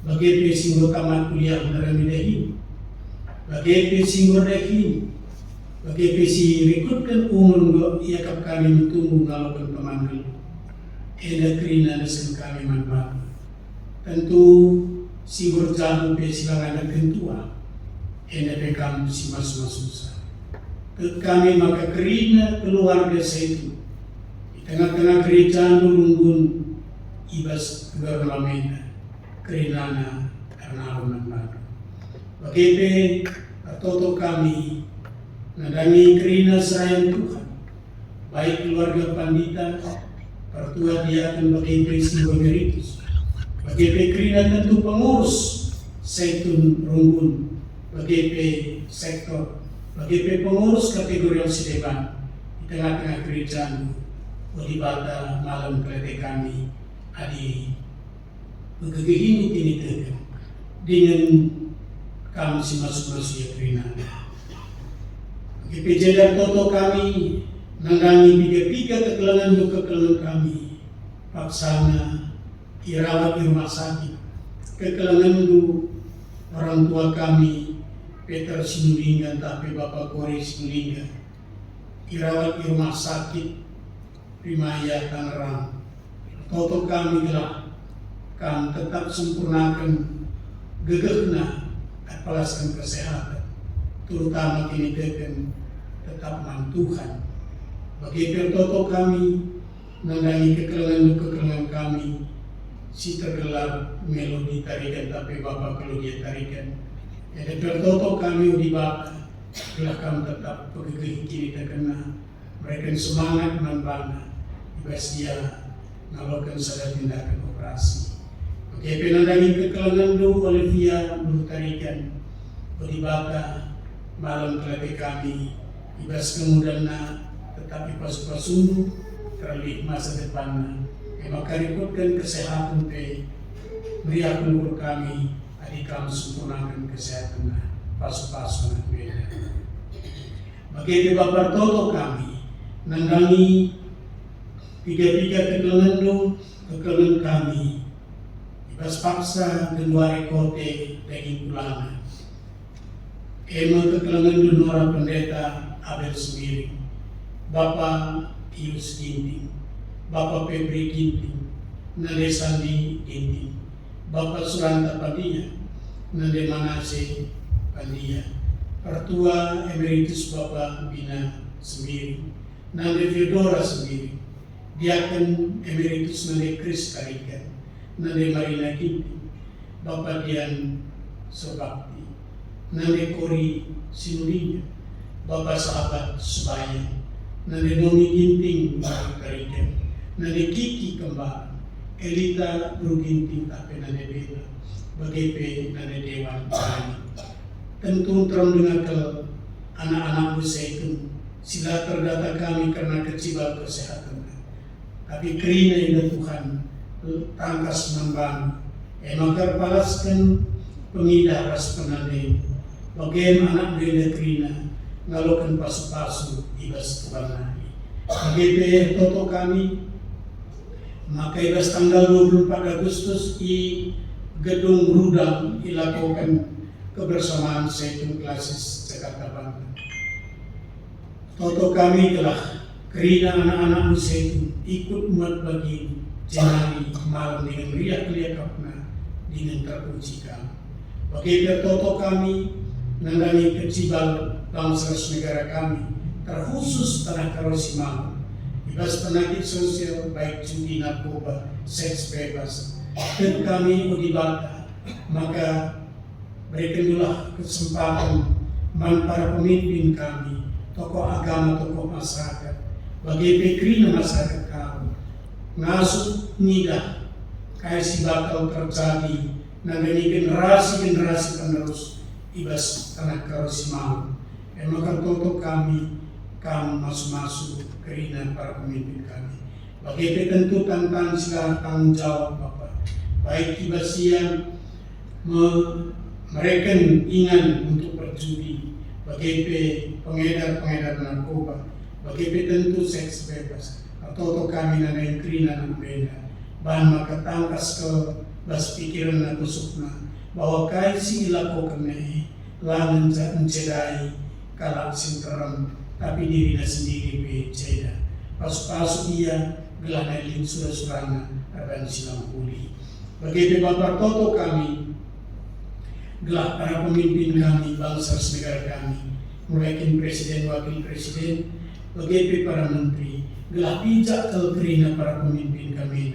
bagi si tamat kuliah meneramidahi. Bagi singgor dahin, bagi si rekrutkan umur ia kami bertunggu melakukan pemanggil. Eda kerina desain kami manfaat. Tentu singgor jamu silangan dan kentua. Eda kami si mas-mas susah. Kami maka kerina keluarga setu. Di tengah-tengah gereja nurunggun ibas berlamena kerinana karena manfaat. Bagi Toto kami nadangi kerina sayang Tuhan, baik keluarga pandita, pertua dia akan bagi peristiwa emeritus, bagi kerina tentu pengurus Seitun Runggun, bagi sektor, bagi pengurus kategori Sideban di tengah-tengah gereja di bata malam kelete kami adi begegehin ini tekan dengan kami si masuk-masuk ya kerina. GPJ dan Toto kami nandangi tiga-tiga kekelangan kami. Paksana dirawat di rumah sakit. Kekelangan orang tua kami Peter Sinulinga tapi Bapak Kori Sinulinga dirawat di rumah sakit Primaya Tangerang. Toto kami telah kami tetap sempurnakan gegehna apalaskan kesehatan, terutama kini tetap mantuhan. Bagi Toto kami nandangi kekelangan kami, si tergelar melodi tarikan tapi Bapak kalau dia tarikan. Jadi Toto kami di Bapak, telah kami tetap pegegih kini terkena. Mereka semangat membangga, ibas dia melakukan salah tindakan operasi. Oke, penandangin kekelangan Olivia tarikan di Baka malam kelate kami ibas kemudian tetapi pasu-pasu terlebih masa depan. Maka ributkan kesehatan pe meriah menurut kami adik kami sempurnakan kesehatan pasu-pasu nak beda. Bagi Bapak Toto kami nanggangi tiga-tiga kekelangan kami ibas paksa keluar kote daging pulangan. Emang kekelangan Nora Pendeta Abel sendiri, Bapak Ius Ginting, Bapak Febri Ginting, Nade Sandi Ginting, Bapak Suranta Padia, Nade Manase Padia, Pertua Emeritus Bapak Bina sendiri, Nade Theodora sendiri, Diaken Emeritus Nade Kris Karikan, Nade Marina Ginting, Bapak Dian Sobakti, Nade Kori Sinulinya, Bapak Sahabat Sebaya, Nade Nomi Ginting Karikan, Nade Kiki Kembar, Elita Bru Ginting Tapi Nade Bela, Bagepe Nade Dewan Kami. Tentu terang dengan ke anak-anak usia itu sila terdata kami karena kecibal kesehatan. Tapi kerina yang Tuhan tangkas membangun. Maka palaskan pengidah ras penandai. Bagaimana anak beda kerina ngalokan pasu-pasu ibas Tuhan lagi. Bagepe toto kami maka ibas tanggal 24 Agustus di Gedung Rudal dilakukan kebersamaan Zaitun Klasis Jakarta Banten. Toto kami telah kerina anak-anak Zaitun ikut umat bagi jenari malam dengan riak-riak kapna dengan terpuji kami. Bagi toto kami nandani kecibal bangsa negara kami terkhusus tanah Karosimang bebas penyakit sosial baik judi narkoba seks bebas dan kami udibata maka berikanlah kesempatan para pemimpin kami tokoh agama tokoh masyarakat bagi pekrina masyarakat kami ngasuh nidah kaya si bakal terjadi nandani generasi penerus ibas tanah Karosimang. Maka toto kami masuk kerina para pemimpin kami. Bagi tentu tentang sila tanggung jawab Bapak. Baik ibas yang mereka ingin untuk berjudi. Bagi pengedar narkoba. Bagi tentu seks bebas. Toto kami nanai kerina nan beda. Bahan maka tangkas ke bas pikiran na tusukna bahwa kaisi ilakukan langan mencedai kalak sinteram tapi dirinya sendiri beceda pas-pas ia gelah nailin surah-surahnya akan silang pulih. Bagi Bapak Toto kami gelah para pemimpin kami bangsa negara kami mulai presiden wakil presiden bagi para menteri gelah pijak kerina para pemimpin kami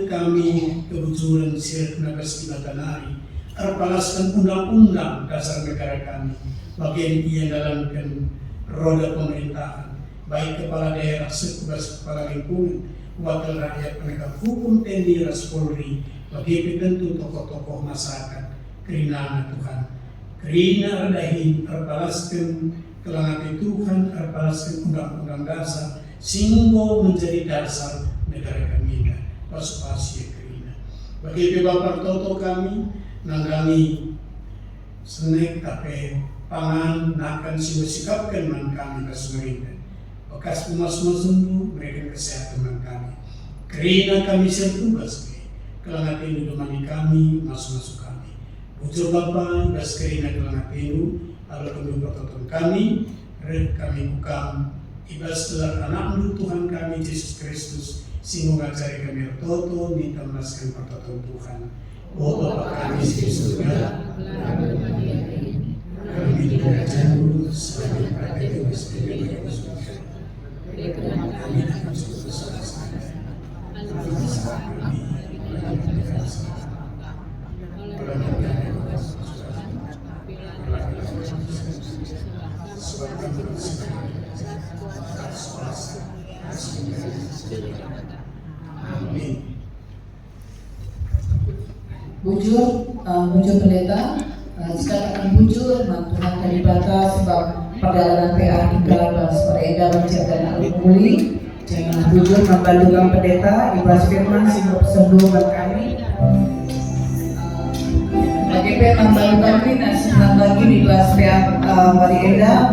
kami kebetulan sirek nagas tibatanari terpalaskan undang-undang dasar negara kami bagian ia dalamkan roda pemerintahan baik kepala daerah setugas kepala lingkungan wakil rakyat penegak hukum TNI Ras Polri bagi tentu tokoh-tokoh masyarakat kerina Tuhan kerina redahin terpalaskan kelangan Tuhan terpalaskan undang-undang dasar simbol menjadi dasar negara kami pas-pas kerina bagi Bapak Toto kami nanggangi senek tapi pangan akan sikapkan man kami kesemerintah bekas pumas-pumas untuk mereka kesehatan man kami kerina kami sertugas kelangat ini domani kami masuk kami bujur Bapak gas kerina kelangat ini lalu kedua pertonton kami bukam ibas telah anak Tuhan kami Yesus Kristus sehingga cari kami toto minta maskan pertonton Tuhan. Oh Bapa kami di surga, kami dikerjakan sebagai praktek kami Amin. Bujur pendeta, sekarang bujur, Tuhan terlibat sebab perjalanan PA kita pas mereka menciptakan alumni Jangan jujur membantu pendeta Ibas Firman singkup sebelum kami. AGP membantu kami dan senang lagi Ibas Wari Eda